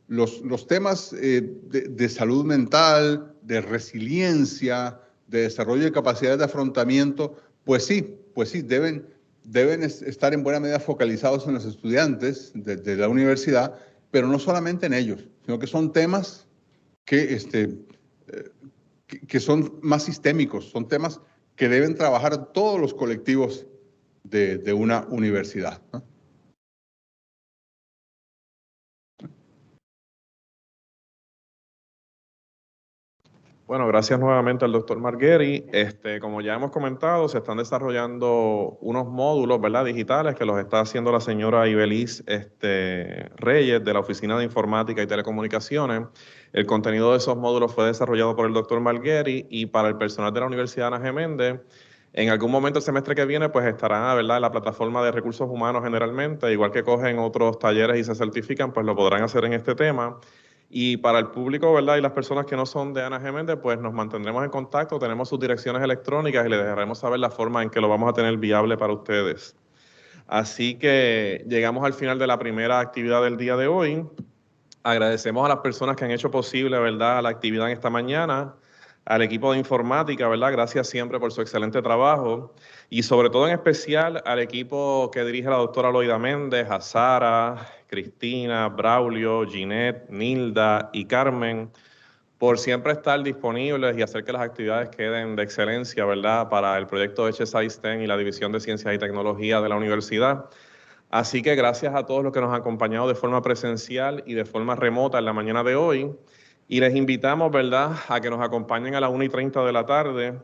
S4: los temas de salud mental, de resiliencia, de desarrollo de capacidades de afrontamiento, pues sí, deben estar en buena medida focalizados en los estudiantes de la universidad, pero no solamente en ellos, sino que son temas que son más sistémicos, son temas que deben trabajar todos los colectivos de una universidad, ¿no?
S1: Bueno, gracias nuevamente al doctor Margueri. Como ya hemos comentado, se están desarrollando unos módulos, ¿verdad?, digitales que los está haciendo la señora Ibeliz Reyes de la Oficina de Informática y Telecomunicaciones. El contenido de esos módulos fue desarrollado por el doctor Margueri y para el personal de la Universidad Ana G. Méndez. En algún momento el semestre que viene, pues estarán, ¿verdad?, en la plataforma de recursos humanos generalmente, igual que cogen otros talleres y se certifican, pues lo podrán hacer en este tema. Y para el público, ¿verdad?, y las personas que no son de Ana G. Méndez, pues nos mantendremos en contacto, tenemos sus direcciones electrónicas y les dejaremos saber la forma en que lo vamos a tener viable para ustedes. Así que llegamos al final de la primera actividad del día de hoy. Agradecemos a las personas que han hecho posible, ¿verdad?, la actividad en esta mañana, al equipo de informática, ¿verdad?, gracias siempre por su excelente trabajo, y sobre todo en especial al equipo que dirige la doctora Loida Méndez, a Sara, Cristina, Braulio, Ginette, Nilda y Carmen, por siempre estar disponibles y hacer que las actividades queden de excelencia, ¿verdad?, para el proyecto HSI STEM y la División de Ciencias y Tecnología de la universidad. Así que gracias a todos los que nos han acompañado de forma presencial y de forma remota en la mañana de hoy. Y les invitamos, ¿verdad?, a que nos acompañen a las 1:30 de la tarde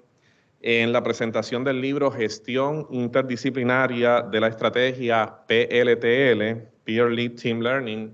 S1: en la presentación del libro Gestión Interdisciplinaria de la Estrategia PLTL, Peer Led Team Learning,